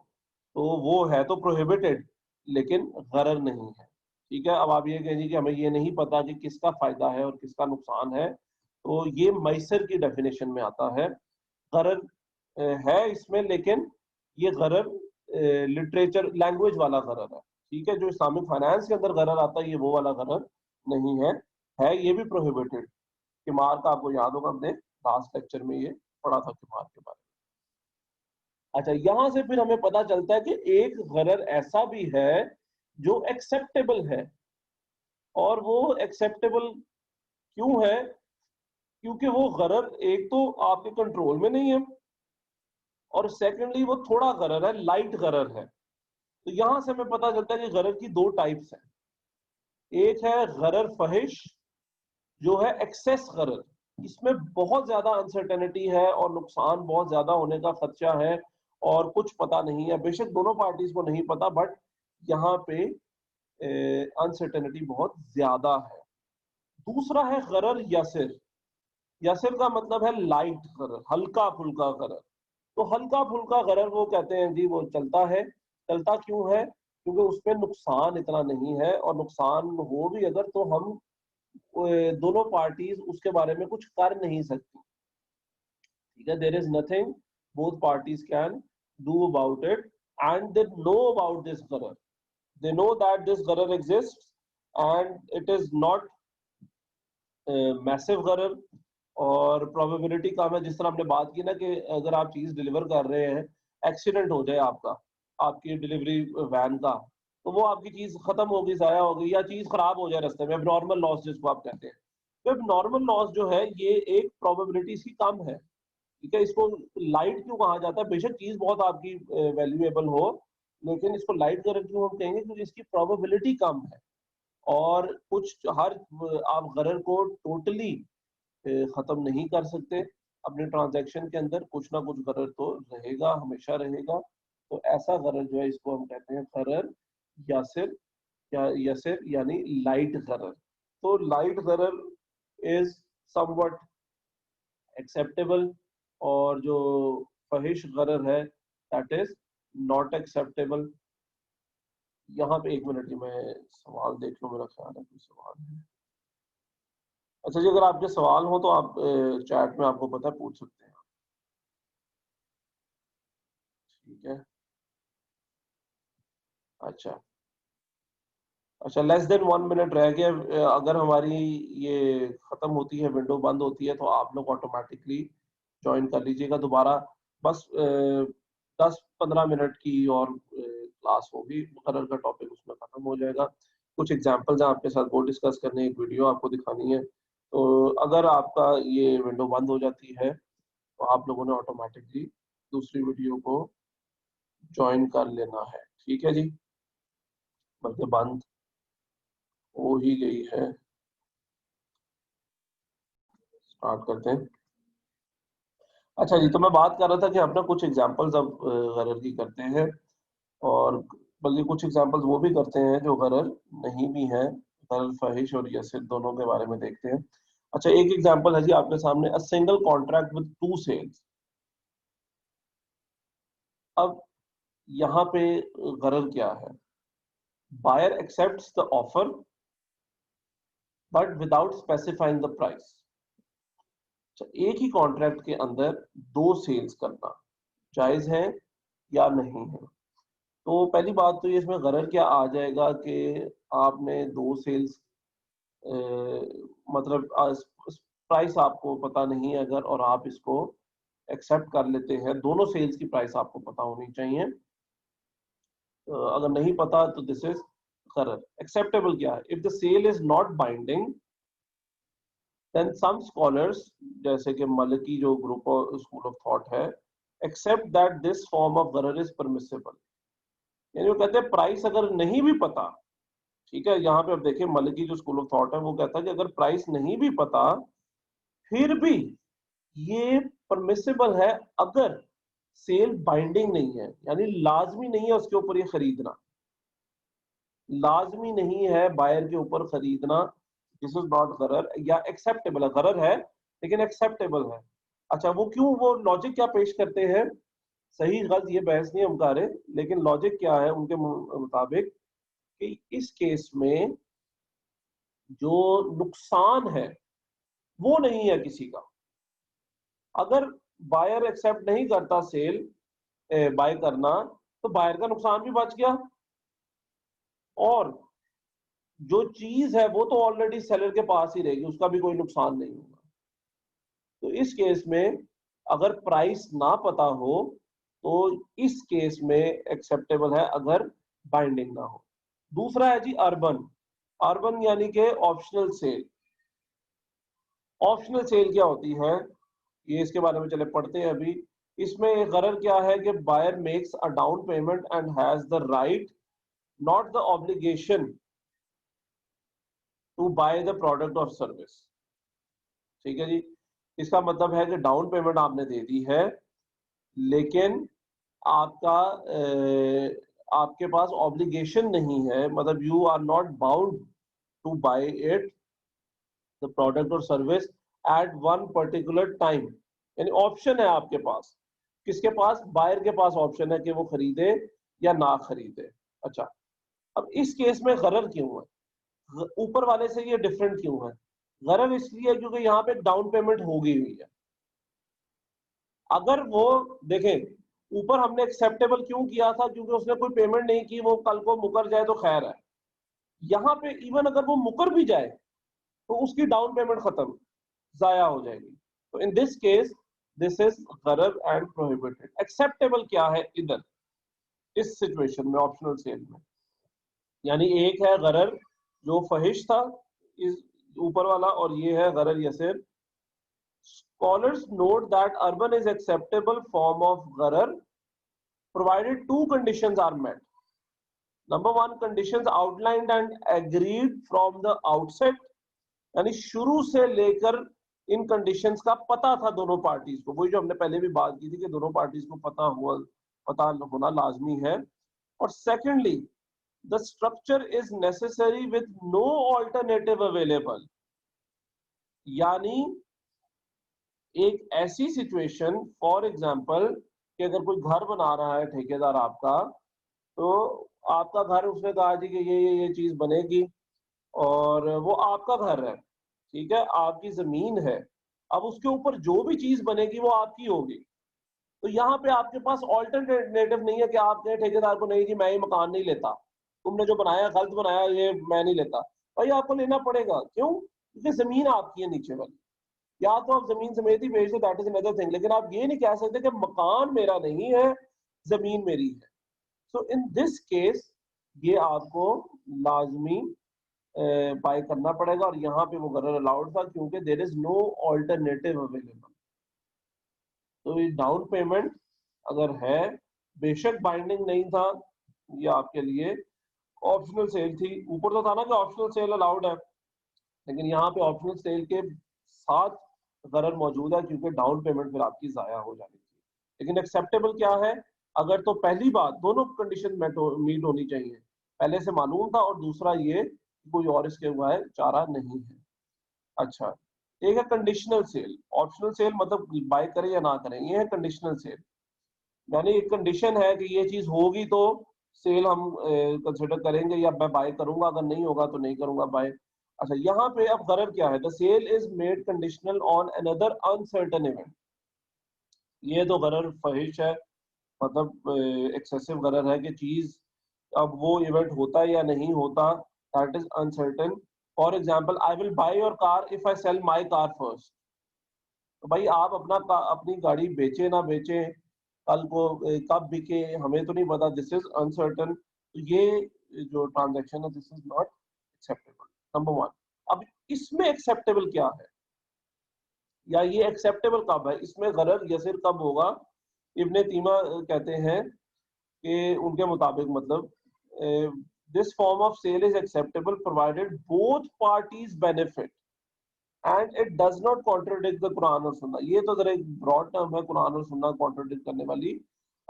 Speaker 1: तो वो है तो प्रोहिबिटेड लेकिन गरर नहीं है। ठीक है, अब आप ये कहेंगे कि हमें ये नहीं पता कि किसका फायदा है और किसका नुकसान है, तो ये मैसर की डेफिनेशन में आता है। गरर है इसमें, लेकिन ये गरर लिटरेचर लैंग्वेज वाला गरर है। ठीक है, जो इस्लामिक फाइनेंस के अंदर गरर आता है, ये वो वाला गरर नहीं है ये भी प्रोहिबिटेड। किमार का आपको याद होगा, हमने लास्ट लेक्चर में ये पढ़ा था किमार के बारे में। अच्छा, यहां से फिर हमें पता चलता है कि एक गरर ऐसा भी है जो एक्सेप्टेबल है, और वो एक्सेप्टेबल क्यों है? क्योंकि वो गरर एक तो आपके कंट्रोल में नहीं है, और सेकेंडली वो थोड़ा गरर है, लाइट गरर है। तो यहां से हमें पता चलता है कि गरर की दो टाइप्स हैं। एक है गरर फहिश, जो है एक्सेस गरर, इसमें बहुत ज्यादा अनसर्टेनिटी है और नुकसान बहुत ज्यादा होने का खदशा है और कुछ पता नहीं है। बेशक दोनों पार्टीज को नहीं पता, बट यहाँ पे अनसर्टेनिटी बहुत ज्यादा है। दूसरा है गरर यसिर। यसिर का मतलब है लाइट गरर, हल्का फुल्का गरर। तो हल्का फुल्का गरर वो कहते हैं जी, वो चलता है, चलता क्यों है? क्योंकि उसमें नुकसान इतना नहीं है, और नुकसान हो भी अगर तो हम दोनों पार्टीज उसके बारे में कुछ कर नहीं सकती, ठीक है। There is nothing both parties can do about it, and they know about this गरर, दे नो दैट दिस गरर exist, and it is not massive गरर। और प्रोबेबिलिटी कम है, जिस तरह हमने बात की ना कि अगर आप चीज डिलीवर कर रहे हैं, एक्सीडेंट हो जाए आपका, आपकी डिलीवरी वैन का, तो वो आपकी चीज खत्म हो गई, जाया हो गई, या चीज खराब हो जाए रास्ते में, एबनॉर्मल लॉस जिसको आप कहते हैं। तो एबनॉर्मल लॉस जो है ये एक प्रोबेबिलिटी इसकी कम है, ठीक है। इसको लाइट क्यों कहा जाता है? बेशक चीज बहुत आपकी वैल्यूएबल हो, लेकिन इसको लाइट गरर क्यों हम कहेंगे? क्योंकि इसकी प्रोबेबिलिटी कम है। और कुछ हर आप गरर को टोटली खत्म नहीं कर सकते अपने ट्रांजैक्शन के अंदर, कुछ ना कुछ गरर तो रहेगा, हमेशा रहेगा। तो ऐसा गरर जो है इसको हम कहते हैं गरर यासिर, या यसिर यानी लाइट गरर। तो लाइट गरर इज समवट एक्सेप्टेबल, और जो फहिश गरर है दैट इज नॉट एक्सेप्टेबल। यहाँ पे 1 मिनट, मैं सवाल देख लूं, मेरा ख्याल है कोई सवाल है। अच्छा जी, अगर आपके सवाल हो तो आप चैट में, आपको पता है, पूछ सकते हैं, ठीक है। अच्छा अच्छा, लेस देन 1 मिनट रह गया। अगर हमारी ये खत्म होती है, विंडो बंद होती है, तो आप लोग ऑटोमेटिकली ज्वाइन कर लीजिएगा दोबारा। बस 10-15 मिनट की और क्लास होगी, मुकर्रर का टॉपिक उसमें खत्म हो जाएगा। कुछ एग्जांपल्स आपके साथ वो डिस्कस करने, एक वीडियो आपको दिखानी है। तो अगर आपका ये विंडो बंद हो जाती है, तो आप लोगों ने ऑटोमेटिकली दूसरी वीडियो को ज्वाइन कर लेना है, ठीक है जी। बल्कि बंद हो ही गई है, स्टार्ट करते हैं। अच्छा जी, तो मैं बात कर रहा था कि अपना कुछ एग्जांपल्स अब गरर की करते हैं, और बल्कि कुछ एग्जांपल्स वो भी करते हैं जो गरर नहीं भी हैं। गरर फहिश और यसिर दोनों के बारे में देखते हैं। अच्छा, एक एग्जांपल है जी आपके सामने, a single contract with 2 sales. अब यहाँ पे गरर क्या है? Buyer accepts the offer but without specifying the price. एक ही कॉन्ट्रैक्ट के अंदर 2 सेल्स करना जायज है या नहीं है? तो पहली बात तो ये इसमें गरर क्या आ जाएगा कि आपने 2 सेल्स, मतलब प्राइस आपको पता नहीं है अगर, और आप इसको एक्सेप्ट कर लेते हैं, दोनों सेल्स की प्राइस आपको पता होनी चाहिए। अगर नहीं पता तो दिस इज गरर। एक्सेप्टेबल क्या है? If the sale is not binding, then some scholars, जैसे कि मलकी जो group of school of thought है, accept that this form of गरर इज परमिसिबल। यानी वो कहते हैं प्राइस अगर नहीं भी पता, ठीक है, यहाँ पे अब देखिए मलकी जो स्कूल ऑफ थॉट है वो कहता है कि अगर प्राइस नहीं भी पता फिर भी ये परमिसिबल है, अगर सेल बाइंडिंग नहीं है, यानी लाजमी नहीं है उसके ऊपर ये खरीदना, लाजमी नहीं है बायर के ऊपर खरीदना। दिस इज नॉट गरर, या एक्सेप्टेबल है, गरर है लेकिन एक्सेप्टेबल है। अच्छा, वो क्यों, वो लॉजिक क्या पेश करते हैं? सही गलत ये बहस नहीं हम कर रहे, लेकिन लॉजिक क्या है उनके मुताबिक कि इस केस में जो नुकसान है वो नहीं है किसी का। अगर बायर एक्सेप्ट नहीं करता सेल बाय करना, तो बायर का नुकसान भी बच गया, और जो चीज है वो तो ऑलरेडी सेलर के पास ही रहेगी, उसका भी कोई नुकसान नहीं होगा। तो इस केस में अगर प्राइस ना पता हो तो इस केस में एक्सेप्टेबल है अगर बाइंडिंग ना हो। दूसरा है जी अर्बन। अर्बन यानी कि ऑप्शनल सेल। ऑप्शनल सेल क्या होती है, ये इसके बारे में चले पढ़ते हैं अभी। इसमें गरर क्या है कि buyer makes a down payment and has the right, not the obligation, to buy the product और सर्विस। ठीक है जी, इसका मतलब है कि डाउन पेमेंट आपने दे दी है, लेकिन आपका आपके पास ऑब्लिगेशन नहीं है, मतलब you are not bound to buy it, the product और service, at one particular time. यानी ऑप्शन है आपके पास, किसके पास? बायर के पास ऑप्शन है कि वो खरीदे या ना खरीदे। अच्छा, अब इस केस में गरर क्यों है, ऊपर वाले से ये डिफरेंट क्यों है? गरर इसलिए है क्योंकि यहाँ पे डाउन पेमेंट हो गई हुई है। अगर वो देखें, ऊपर हमने एक्सेप्टेबल क्यों किया था, क्योंकि उसने कोई पेमेंट नहीं की, वो कल को मुकर जाए तो खैर है। यहाँ पे इवन अगर वो मुकर भी जाए तो उसकी डाउन पेमेंट खत्म, जाया हो जाएगी। तो in this case this is गरर एंड प्रोहिबिटेड। एक्सेप्टेबल क्या है इधर इस सिचुएशन में, ऑप्शनल सेल में? यानी एक है गरर जो फहिश था, इस ऊपर वाला, और ये है गरर यसीर। Scholars note that urban is acceptable form of gharar provided two conditions are met. Number one, conditions outlined and agreed from the outset, यानी शुरू से लेकर इन कंडीशंस का पता था दोनों पार्टीज को। वही जो हमने पहले भी बात की थी कि दोनों पार्टीज को पता होना लाजमी है। और secondly, the structure is necessary with no alternative available, यानी एक ऐसी सिचुएशन, फॉर एग्जांपल कि अगर कोई घर बना रहा है ठेकेदार आपका, तो आपका घर उसने कहा जी कि ये चीज बनेगी, और वो आपका घर है, ठीक है, आपकी जमीन है, अब उसके ऊपर जो भी चीज बनेगी वो आपकी होगी। तो यहाँ पे आपके पास ऑल्टरनेटिव नहीं है कि आप कहें ठेकेदार को नहीं जी मैं ये मकान नहीं लेता, तुमने जो बनाया गलत बनाया, ये मैं नहीं लेता। भाई आपको लेना पड़ेगा, क्यों? क्योंकि जमीन आपकी है नीचे वाली। या तो आप जमीन समेत ही बेच दो, दैट इज अनदर थिंग, लेकिन आप ये नहीं कह सकते कि मकान मेरा नहीं है, जमीन मेरी है। सो इन दिस केस ये आपको लाजमी बाय करना पड़ेगा, और यहाँ पे वो गरर अलाउड था क्योंकि there is no alternative available. तो ये डाउन पेमेंट अगर है, बेशक बाइंडिंग नहीं था, ये आपके लिए ऑप्शनल सेल थी। ऊपर तो था ना कि ऑप्शनल सेल अलाउड है, लेकिन यहाँ पे ऑप्शनल सेल के साथ गरर मौजूद है क्योंकि डाउन पेमेंट फिर आपकी जाया हो जानी थी। लेकिन एक्सेप्टेबल क्या है? अगर तो पहली बात दोनों कंडीशन मीट होनी चाहिए, पहले से मालूम था, और दूसरा ये कोई और इसके हुआ है चारा नहीं है। अच्छा, एक है कंडीशनल सेल। ऑप्शनल सेल मतलब बाय करें या ना करें, ये है कंडीशनल सेल। यानी एक कंडीशन है कि ये चीज होगी तो सेल हम कंसिडर करेंगे, या मैं बाय करूंगा, अगर नहीं होगा तो नहीं करूंगा बाय। अच्छा, यहाँ पे अब गरर क्या है? The sale is made conditional on another uncertain event. ये तो गरर फहिश है, मतलब एक्सेसिव गरर है कि चीज अब वो इवेंट होता है या नहीं होता, that is uncertain. For example, I will buy your car if I sell my car first. तो भाई आप अपनी गाड़ी बेचे ना बेचे, कल को कब बिके हमें तो नहीं पता, दिस इज अनसर्टन। तो ये जो ट्रांजैक्शन है this is not acceptable, number one. अब इसमें एक्सेप्टेबल क्या है, या ये एक्सेप्टेबल कब है, इसमें गरर यसिर कब होगा? इब्ने तीमा कहते हैं कि उनके मुताबिक मतलब this form of sale is acceptable provided both parties benefit and it does not contradict the Quran और सुन्ना। ये तो जरा एक ब्रॉड टर्म है, कुरान और सुन्ना कॉन्ट्रोडिक्ट करने वाली।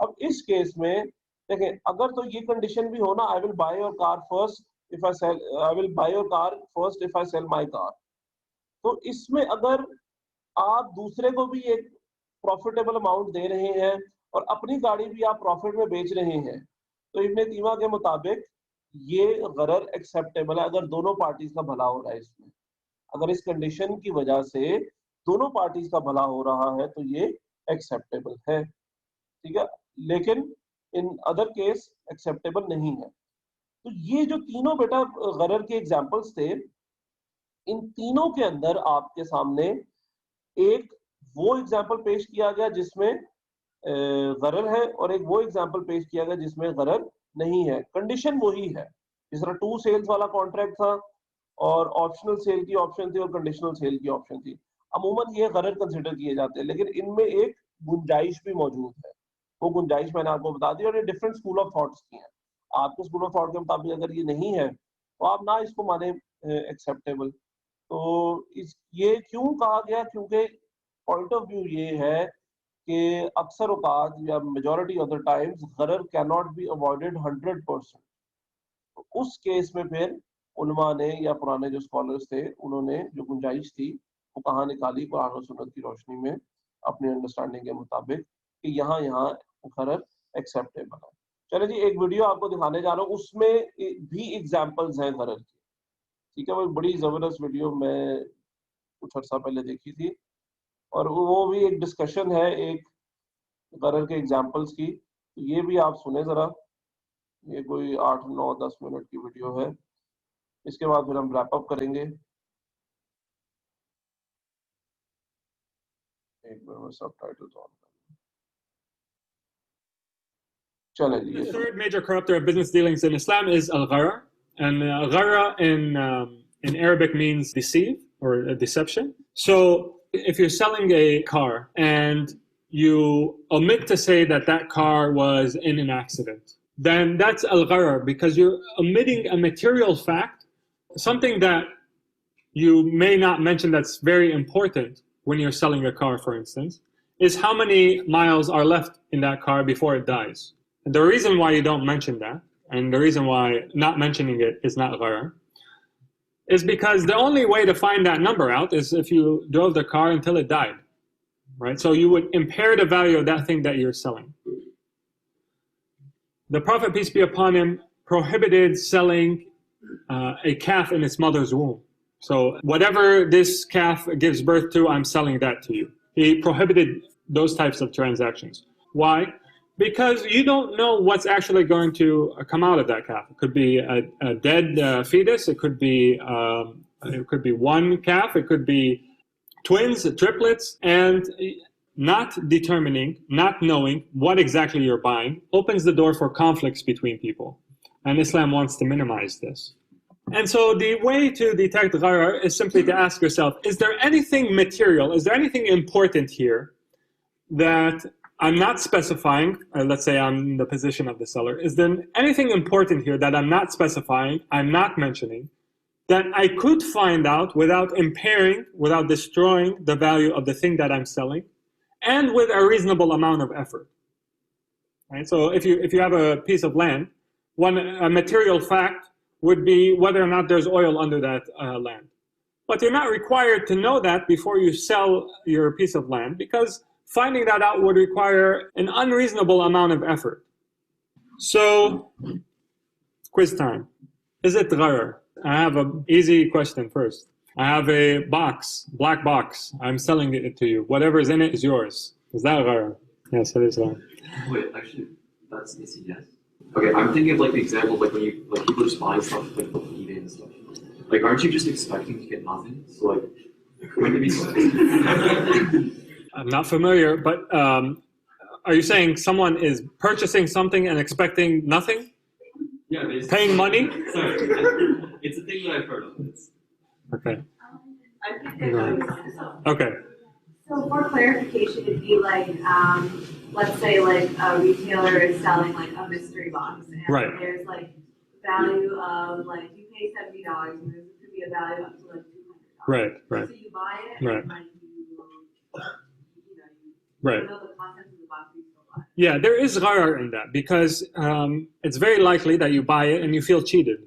Speaker 1: अब इस केस में देखें, अगर तो ये कंडीशन भी हो ना, I will buy your car first if I sell, I will buy your car first if I sell my car, तो इसमें अगर आप दूसरे को भी एक प्रॉफिटेबल अमाउंट दे रहे हैं और अपनी गाड़ी भी आप प्रॉफिट में बेच रहे हैं, तो इब्ने तीमा के मुताबिक ये गरर एक्सेप्टेबल है अगर दोनों पार्टीज का भला हो रहा है इसमें। अगर इस कंडीशन की वजह से दोनों पार्टीज का भला हो रहा है तो ये एक्सेप्टेबल है, ठीक है। लेकिन इन अदर केस एक्सेप्टेबल नहीं है। तो ये जो तीनों बेटा गरर के एग्जांपल्स थे, इन तीनों के अंदर आपके सामने एक वो एग्जांपल पेश किया गया जिसमें गरर है, और एक वो एग्जांपल पेश किया गया जिसमें गरर नहीं है। कंडीशन वही है, जिस तरह टू सेल्स वाला कॉन्ट्रैक्ट था और ऑप्शनल सेल की ऑप्शन थी और कंडीशनल सेल की ऑप्शन थी। अमूमन ये गरर कंसिडर किए जाते हैं, लेकिन इनमें एक गुंजाइश भी मौजूद है। वो गुंजाइश मैंने आपको बता दी, और ये डिफरेंट स्कूल ऑफ थॉट्स की है। आपके स्कूल ऑफ थॉट के मुताबिक अगर ये नहीं है तो आप ना इसको माने एक्सेप्टेबल। तो इस ये क्यों कहा गया? क्योंकि पॉइंट ऑफ व्यू ये है कि अक्सर औकात या मेजॉरिटी ऑफ द टाइम्स गरर कैन नॉट बी अवॉइडेड 100%। तो उस केस में फिर उलमा ने या पुराने जो स्कॉलर्स थे उन्होंने जो गुंजाइश थी वो कहाँ निकाली, कुरान और सुन्नत की रोशनी में अपनी अंडरस्टैंडिंग के मुताबिक कि यहाँ यहाँ गरर एक्सेप्टेबल है। चलो जी, एक वीडियो आपको दिखाने जा रहा हूँ, उसमें भी एग्जांपल्स हैं गरर की। ठीक है, वो बड़ी जबरदस्त वीडियो मैं कुछ अर्सा पहले देखी थी, और वो भी एक डिस्कशन है एक गरर के एग्जांपल्स की। ये भी आप सुने जरा, ये कोई 8, 9, 10 मिनट की वीडियो है। इसके बाद फिर हम रैप अप करेंगे। एक मिनट में सबटाइटल्स ऑन कर। चले जी।
Speaker 3: The third major corrupter of business dealings in Islam is al-gharar, and gharar in Arabic means deceive or deception. So if you're selling a car and you omit to say that that car was in an accident, then that's al-gharar, because you're omitting a material fact, something that you may not mention that's very important when you're selling a car, for instance, is how many miles are left in that car before it dies. And the reason why you don't mention that, and the reason why not mentioning it is not gharar, is because the only way to find that number out is if you drove the car until it died, right? So you would impair the value of that thing that you're selling. The Prophet, peace be upon him, prohibited selling a calf in its mother's womb. So whatever this calf gives birth to, I'm selling that to you. He prohibited those types of transactions. Why? Because you don't know what's actually going to come out of that calf. It could be a dead fetus. It could be one calf. It could be twins, triplets, and not determining, not knowing what exactly you're buying opens the door for conflicts between people. And Islam wants to minimize this. And so the way to detect gharar is simply to ask yourself, is there anything material, is there anything important here that I'm not specifying? Let's say I'm in the position of the seller. Is there anything important here that I'm not specifying, I'm not mentioning, that I could find out without impairing, without destroying the value of the thing that I'm selling, and with a reasonable amount of effort? Right? So if you have a piece of land, a material fact would be whether or not there's oil under that land. But you're not required to know that before you sell your piece of land, because finding that out would require an unreasonable amount of effort. So, quiz time. Is it gharar? I have an easy question first. I have a box, black box. I'm selling it to you. Whatever's in it is yours. Is that gharar? Yes, it is gharar.
Speaker 4: Wait, actually, that's easy, yes. Okay, I'm thinking of like the example of like when you like people just buying stuff like from eBay and stuff. Like, aren't you just expecting to get nothing? So like, when did we?
Speaker 3: I'm not familiar, but are you saying someone is purchasing something and expecting nothing?
Speaker 4: Yeah, basically.
Speaker 3: Paying money?
Speaker 4: Sorry, it's a thing that I've heard of.
Speaker 3: Okay.
Speaker 5: I think
Speaker 3: Okay.
Speaker 5: So for clarification, it'd be like, let's say like a retailer is selling like a mystery box, and
Speaker 3: Right.
Speaker 5: there's like value of like you pay $70, and there could be a value up to like $200.
Speaker 3: Right, right.
Speaker 5: So you buy it,
Speaker 3: Right.
Speaker 5: and like
Speaker 3: Right.
Speaker 5: you know the contents of the box, you still buy it.
Speaker 3: Yeah, there is gharar in that, because it's very likely that you buy it and you feel cheated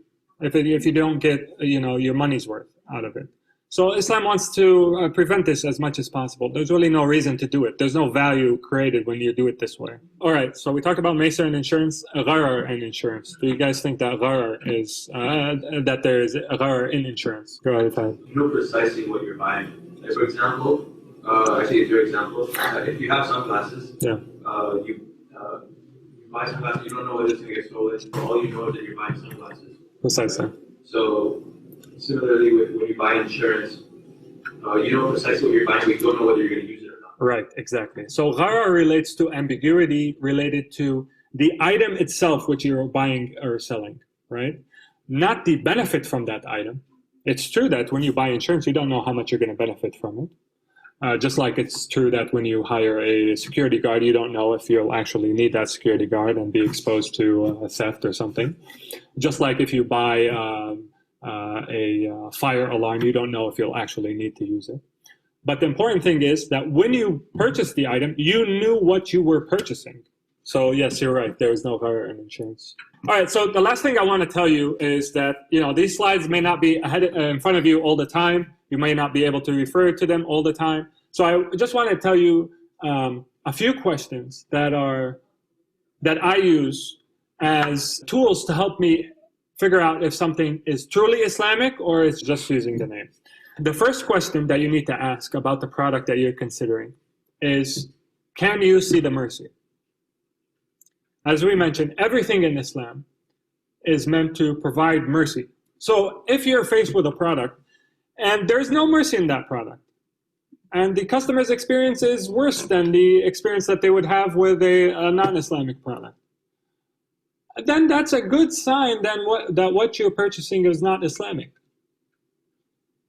Speaker 3: if you don't get your money's worth out of it. So Islam wants to prevent this as much as possible. There's really no reason to do it. There's no value created when you do it this way. All right, so we talked about Maysar and insurance, gharar and insurance. Do you guys think that gharar is, that there is a gharar in insurance? Go ahead, Fahad.
Speaker 6: You know precisely what you're buying. Like, for example, actually, it's your example. If you have sunglasses,
Speaker 3: Yeah.
Speaker 6: You buy sunglasses, you don't know whether it's going to get stolen. All you know is that you're buying sunglasses.
Speaker 3: Precisely.
Speaker 6: So, similarly, when you buy insurance, you know precisely what you're buying, but you don't know whether you're going to use it or not.
Speaker 3: Right, exactly. So gharar relates to ambiguity related to the item itself which you're buying or selling, right? Not the benefit from that item. It's true that when you buy insurance, you don't know how much you're going to benefit from it. Just like it's true that when you hire a security guard, you don't know if you'll actually need that security guard and be exposed to a theft or something. Just like if you buy a fire alarm, you don't know if you'll actually need to use it. But the important thing is that when you purchased the item, you knew what you were purchasing. So yes, you're right. There is no gharar in insurance. All right. So the last thing I want to tell you is that these slides may not be in front of you all the time. You may not be able to refer to them all the time. So I just want to tell you a few questions that I use as tools to help me figure out if something is truly Islamic or it's just using the name. The first question that you need to ask about the product that you're considering is, can you see the mercy? As we mentioned, everything in Islam is meant to provide mercy. So if you're faced with a product and there's no mercy in that product, and the customer's experience is worse than the experience that they would have with a non-Islamic product, then that's a good sign that what you're purchasing is not Islamic.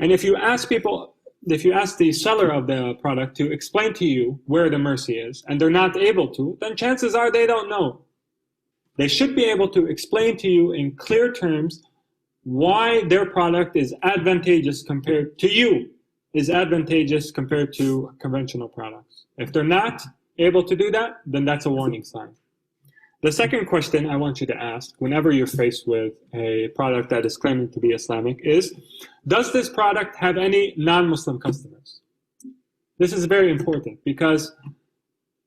Speaker 3: And if you ask the seller of the product to explain to you where the mercy is, and they're not able to, then chances are they don't know. They should be able to explain to you in clear terms why their product is advantageous compared to you, is advantageous compared to conventional products. If they're not able to do that, then that's a warning sign. The second question I want you to ask whenever you're faced with a product that is claiming to be Islamic is, does this product have any non-Muslim customers? This is very important because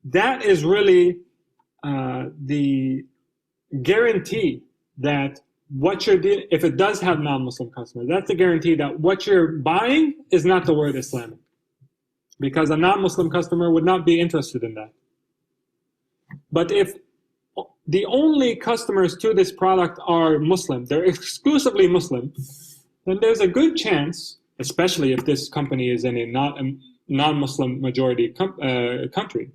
Speaker 3: that is really the guarantee that what you're dealing, if it does have non-Muslim customers, that's a guarantee that what you're buying is not the word Islamic. Because a non-Muslim customer would not be interested in that. But if the only customers to this product are Muslim, they're exclusively Muslim, then there's a good chance, especially if this company is in a non-Muslim majority country,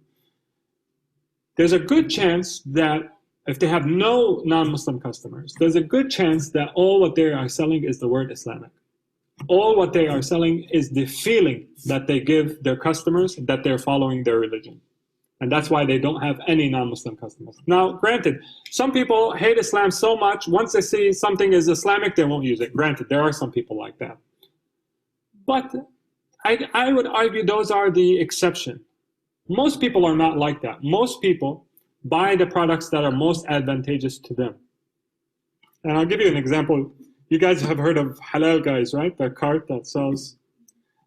Speaker 3: there's a good chance that if they have no non-Muslim customers, there's a good chance that all what they are selling is the word Islamic. All what they are selling is the feeling that they give their customers that they're following their religion. And that's why they don't have any non-Muslim customers. Now, granted, some people hate Islam so much, once they see something is Islamic, they won't use it. Granted, there are some people like that. But I would argue those are the exception. Most people are not like that. Most people buy the products that are most advantageous to them. And I'll give you an example. You guys have heard of Halal Guys, right? The cart that sells.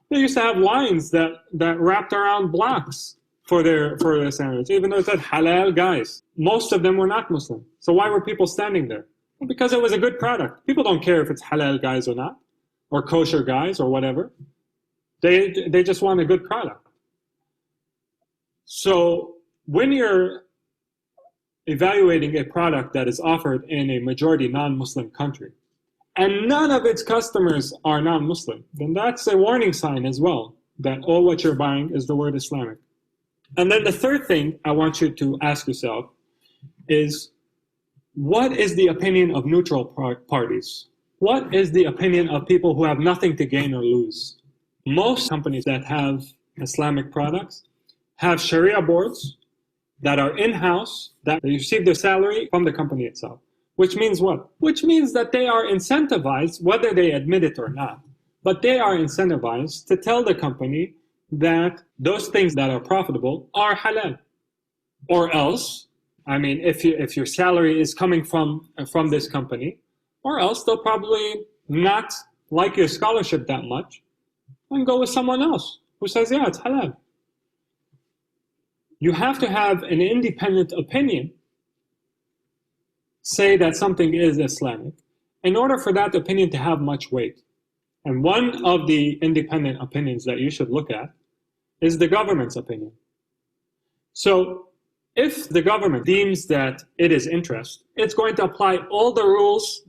Speaker 3: They used to have lines that wrapped around blocks for their sandwich, even though it said Halal Guys. Most of them were not Muslim. So why were people standing there? Well, because it was a good product. People don't care if it's Halal Guys or not, or Kosher Guys or whatever. They just want a good product. So when you're evaluating a product that is offered in a majority non-Muslim country, and none of its customers are non-Muslim, then that's a warning sign as well, that all what you're buying is the word Islamic. And then the third thing I want you to ask yourself is, what is the opinion of neutral parties? What is the opinion of people who have nothing to gain or lose? Most companies that have Islamic products have Sharia boards that are in-house, that receive their salary from the company itself. Which means what? Which means that they are incentivized, whether they admit it or not, but they are incentivized to tell the company that those things that are profitable are halal. Or else, I mean, if your salary is coming from this company, or else they'll probably not like your scholarship that much and go with someone else who says, yeah, it's halal. You have to have an independent opinion say that something is Islamic in order for that opinion to have much weight. And one of the independent opinions that you should look at is the government's opinion. So if the government deems that it is interest, it's going to apply all the rules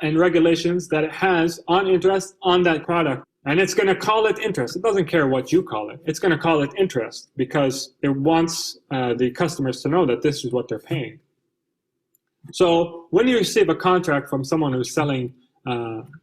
Speaker 3: and regulations that it has on interest on that product. And it's going to call it interest. It doesn't care what you call it. It's going to call it interest because it wants the customers to know that this is what they're paying. So when you receive a contract from someone who's selling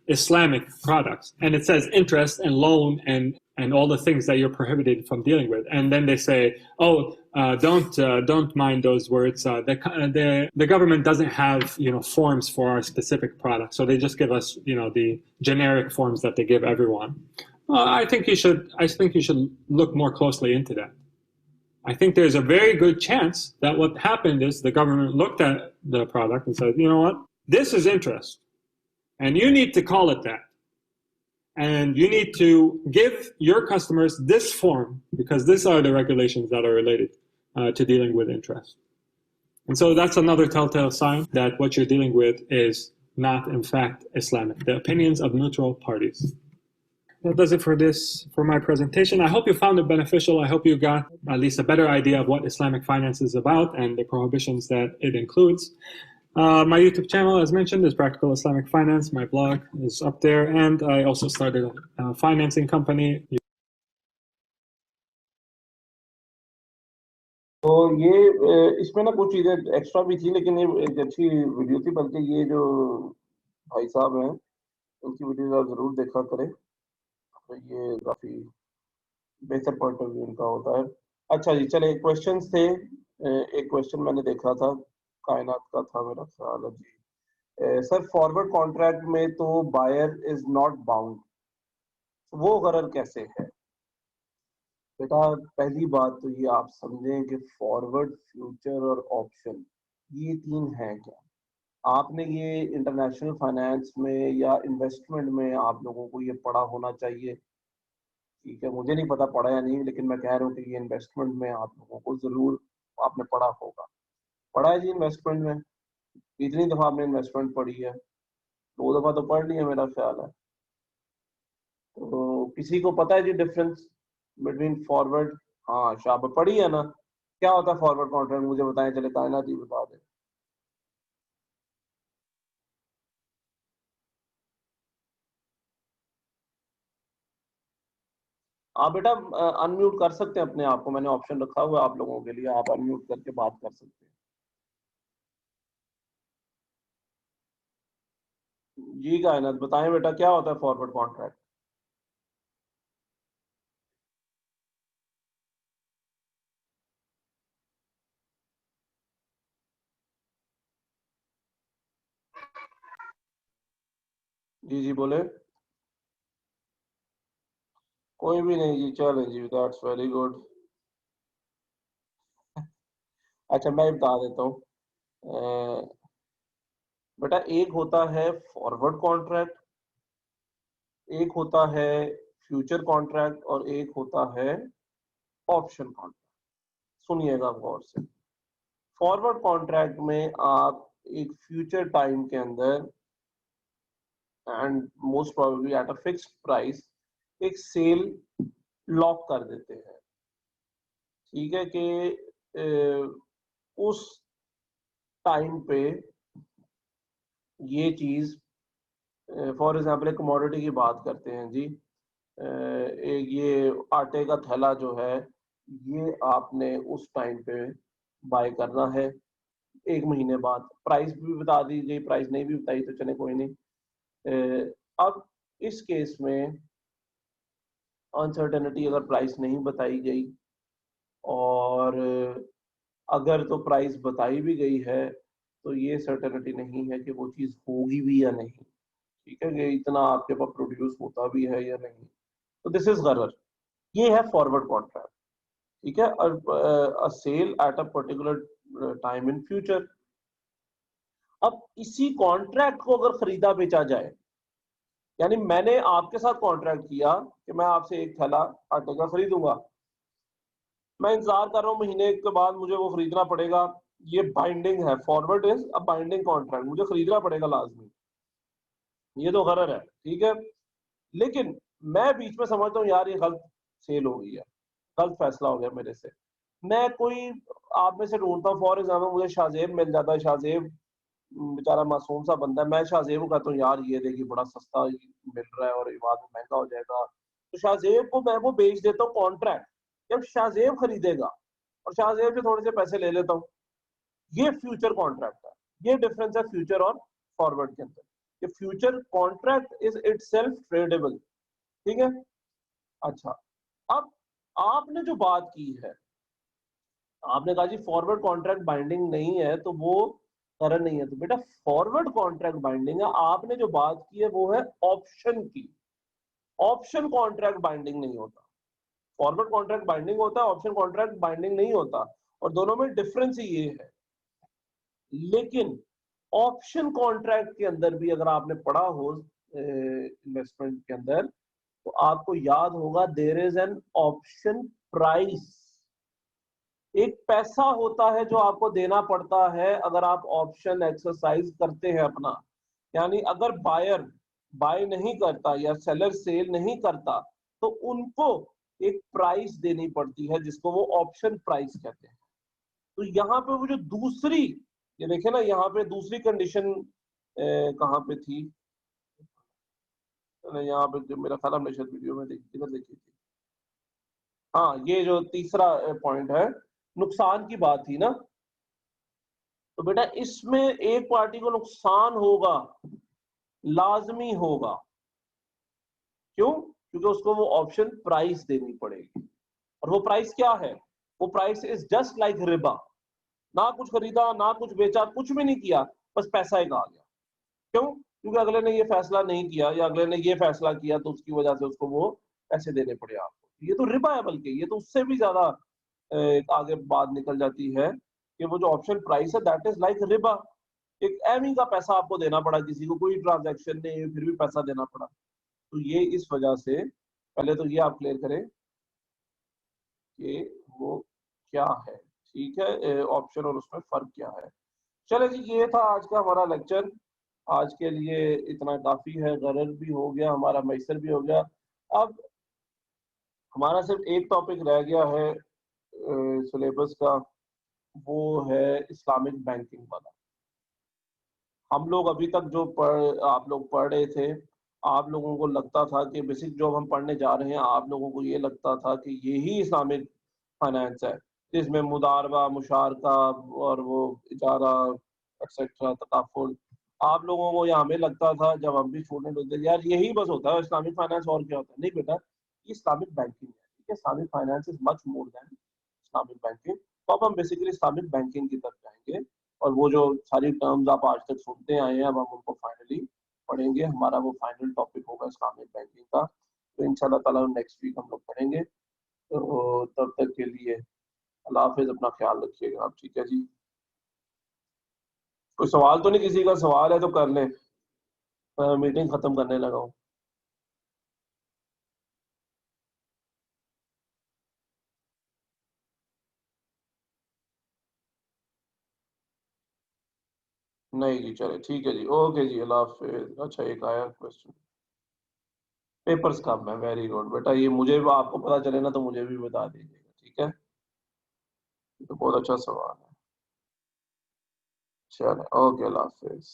Speaker 3: Islamic products, and it says interest and loan and all the things that you're prohibited from dealing with, and then they say, oh, don't mind those words. The government doesn't have forms for our specific product, so they just give us the generic forms that they give everyone. Well, I think you should look more closely into that. I think there's a very good chance that what happened is the government looked at the product and said, you know what, this is interest, and you need to call it that. And you need to give your customers this form because these are the regulations that are related to dealing with interest. And so that's another telltale sign that what you're dealing with is not, in fact, Islamic. The opinions of neutral parties. That does it for my presentation. I hope you found it beneficial. I hope you got at least a better idea of what Islamic finance is about and the prohibitions that it includes. My YouTube channel, as mentioned, is Practical Islamic Finance. My blog is up there, and I also started a financing company.
Speaker 1: तो ये इसमें ना कुछ चीजें extra भी थी, लेकिन ये एक अच्छी वीडियो थी, बल्कि ये जो भाई साहब हैं उनकी वीडियो आप जरूर देखा करें, तो ये काफी बेहतर पॉइंट ऑफ व्यू उनका होता है। अच्छा जी, चले क्वेश्चंस थे। एक क्वेश्चन मैंने देखा था, कायनात का था मेरा ख्याल है जी। सर, फॉरवर्ड कॉन्ट्रैक्ट में तो बायर इज नॉट बाउंड, वो गरर कैसे है? बेटा, पहली बात तो ये आप समझें कि फॉरवर्ड, फ्यूचर और ऑप्शन ये तीन हैं क्या। आपने ये इंटरनेशनल फाइनेंस में या इन्वेस्टमेंट में आप लोगों को ये पढ़ा होना चाहिए, ठीक है। मुझे नहीं पता पढ़ा या नहीं, लेकिन मैं कह रहा हूँ कि ये इन्वेस्टमेंट में आप लोगों को जरूर आपने पढ़ा होगा। पढ़ा है जी इन्वेस्टमेंट में? कितनी दफा आपने इन्वेस्टमेंट पढ़ी है? 2 दफा तो पढ़ ली है मेरा ख्याल है। तो किसी को पता है जी डिफरेंस बिटवीन फॉरवर्ड? हाँ, शाबाश, पढ़ी है ना। क्या होता है फॉरवर्ड कॉन्ट्रैक्ट, मुझे बताएं, चले कायनात ही बता दें। आप बेटा अनम्यूट कर सकते हैं अपने आप को, मैंने ऑप्शन रखा हुआ है आप लोगों के लिए, आप अनम्यूट करके बात कर सकते हैं। जी कायनात, बताएं बेटा क्या होता है फॉरवर्ड कॉन्ट्रैक्ट? जी जी बोले। कोई भी नहीं जी, चलें जी, दैट्स वेरी गुड। अच्छा, मैं बता देता हूँ बेटा, एक होता है फॉरवर्ड कॉन्ट्रैक्ट, एक होता है फ्यूचर कॉन्ट्रैक्ट और एक होता है ऑप्शन कॉन्ट्रैक्ट। सुनिएगा गौर से। फॉरवर्ड कॉन्ट्रैक्ट में आप एक फ्यूचर टाइम के अंदर and most probably at a fixed price एक सेल लॉक कर देते हैं, ठीक है, कि उस टाइम पे ये चीज, फॉर एग्जांपल एक कमोडिटी की बात करते हैं जी, एक ये आटे का थैला जो है, ये आपने उस टाइम पे बाय करना है। 1 महीने बाद प्राइस भी बता दीजिए, प्राइस नहीं भी बताई तो चले कोई नहीं। अब इस केस में अनसर्टेनिटी, अगर प्राइस नहीं बताई गई और अगर तो प्राइस बताई भी गई है तो ये सर्टेनिटी नहीं है कि वो चीज होगी भी या नहीं, ठीक है, कि इतना आपके पास प्रोड्यूस होता भी है या नहीं। तो दिस इज गरर। ये है फॉरवर्ड कॉन्ट्रैक्ट, ठीक है, a sale at a particular time in future. अब इसी कॉन्ट्रैक्ट को अगर खरीदा बेचा जाए, यानी मैंने आपके साथ कॉन्ट्रैक्ट किया कि मैं आपसे एक थैला आटे का खरीदूंगा, मैं इंतजार कर रहा हूँ महीने के बाद मुझे वो खरीदना पड़ेगा, ये बाइंडिंग है। Forward is a binding contract, मुझे खरीदना पड़ेगा लाजमी, ये तो गरर है, ठीक है। लेकिन मैं बीच में समझता हूँ यार ये गलत सेल हो गई है, गलत फैसला हो गया मेरे से। मैं कोई आप में से ढूंढता हूँ, फॉर एग्जाम्पल मुझे शाहजेब मिल जाता है, शाहजेब बेचारा मासूम सा बंदा है, मैं शाहजेब को कहता हूँ यार ये देखिए बड़ा सस्ता मिल रहा है और ये बाद में महंगा हो जाएगा, तो शाहजेब को मैं वो बेच देता हूँ कॉन्ट्रैक्ट। जब शाहजेब खरीदेगा और शाहजेब से थोड़े से पैसे ले लेता हूँ, ये फ्यूचर कॉन्ट्रैक्ट है। ये डिफरेंस है फ्यूचर और फॉरवर्ड के अंदर, कि future contract is itself tradable, ठीक है। अच्छा, अब आपने जो बात की है, आपने कहा जी फॉरवर्ड कॉन्ट्रैक्ट बाइंडिंग नहीं है तो वो करंट नहीं है, तो बेटा फॉरवर्ड कॉन्ट्रैक्ट बाइंडिंग है। आपने जो बात की है वो है ऑप्शन की। ऑप्शन कॉन्ट्रैक्ट बाइंडिंग नहीं होता, फॉरवर्ड कॉन्ट्रैक्ट बाइंडिंग होता है, ऑप्शन कॉन्ट्रैक्ट बाइंडिंग नहीं होता, और दोनों में डिफरेंस ही ये है। लेकिन ऑप्शन कॉन्ट्रैक्ट के अंदर भी अगर आपने पढ़ा हो इन्वेस्टमेंट के अंदर, तो आपको याद होगा there is an option price, एक पैसा होता है जो आपको देना पड़ता है अगर आप ऑप्शन एक्सरसाइज करते हैं अपना। यानी अगर बायर बाय नहीं करता या सेलर सेल नहीं करता तो उनको एक प्राइस देनी पड़ती है जिसको वो ऑप्शन प्राइस कहते हैं। तो यहाँ पे वो जो दूसरी, ये देखे ना यहाँ पे दूसरी कंडीशन कहाँ पे थी, यहाँ पे जो मेरा ख्याल हमने शायद वीडियो में इधर देखी थी। हाँ, ये जो तीसरा पॉइंट है, नुकसान की बात थी ना। तो बेटा इसमें एक पार्टी को नुकसान होगा, लाजमी होगा। क्यों? क्योंकि उसको वो ऑप्शन प्राइस देनी पड़ेगी। और वो प्राइस क्या है? वो price is just like Riba. ना कुछ खरीदा, ना कुछ बेचा, कुछ भी नहीं किया, बस पैसा एक आ गया। क्यों? क्योंकि अगले ने ये फैसला नहीं किया या अगले ने ये फैसला किया तो उसकी वजह से उसको वो पैसे देने पड़े आपको। ये तो रिबा है, बल्कि ये तो उससे भी ज्यादा आगे बात निकल जाती है कि वो जो ऑप्शन प्राइस है दैट इज लाइक रिबा। एक एमी का पैसा आपको देना पड़ा किसी को, कोई ट्रांजैक्शन नहीं, फिर भी पैसा देना पड़ा। तो ये इस वजह से पहले तो ये आप क्लियर करें कि वो क्या है, ठीक है, ऑप्शन और उसमें फर्क क्या है। चलो जी, ये था आज का हमारा लेक्चर। आज के लिए इतना काफी है, गरज भी हो गया हमारा, मैसर भी हो गया। अब हमारा सिर्फ एक टॉपिक रह गया है सिलेबस का, वो है इस्लामिक बैंकिंग वाला। हम लोग अभी तक जो आप लोग पढ़ रहे थे, आप लोगों को लगता था कि बेसिक जो हम पढ़ने जा रहे हैं, आप लोगों को ये लगता था कि यही इस्लामिक फाइनेंस है, जिसमें मुदारबा, मुशारका और वो इजारा एक्सेट्रा, तकाफुल। आप लोगों को यहाँ में लगता था जब हम भी स्टूडेंट होते थे, यार यही बस होता है इस्लामिक फाइनेंस, और क्या होता है। नहीं बेटा, ये इस्लामिक बैंकिंग है, ठीक है। Islamic finance is much more than Islamic banking. तो अब हम बेसिकली इस्लामिक बैंकिंग की तरफ जाएंगे, और वो जो सारी टर्म्स आप आज तक सुनते आए हैं, अब हम उनको फाइनली पढ़ेंगे। हमारा वो फाइनल टॉपिक होगा इस्लामिक बैंकिंग का। तो इंशाल्लाह ताला नेक्स्ट वीक हम लोग पढ़ेंगे। तो तब तक के लिए अल्लाह हाफिज, अपना ख्याल रखिएगा आप, ठीक है जी। कोई सवाल तो नहीं? किसी का सवाल है तो कर लें, मीटिंग खत्म करने लगा हूँ। नहीं जी, चले ठीक है जी, ओके जी, अल्लाह हाफिज। अच्छा, एक आया क्वेश्चन, पेपर्स कब है? वेरी गुड बेटा, ये मुझे भी आपको पता चले ना तो मुझे भी बता दीजिएगा, ठीक है। ये तो बहुत अच्छा सवाल है। चले, ओके, अल्लाह हाफिज।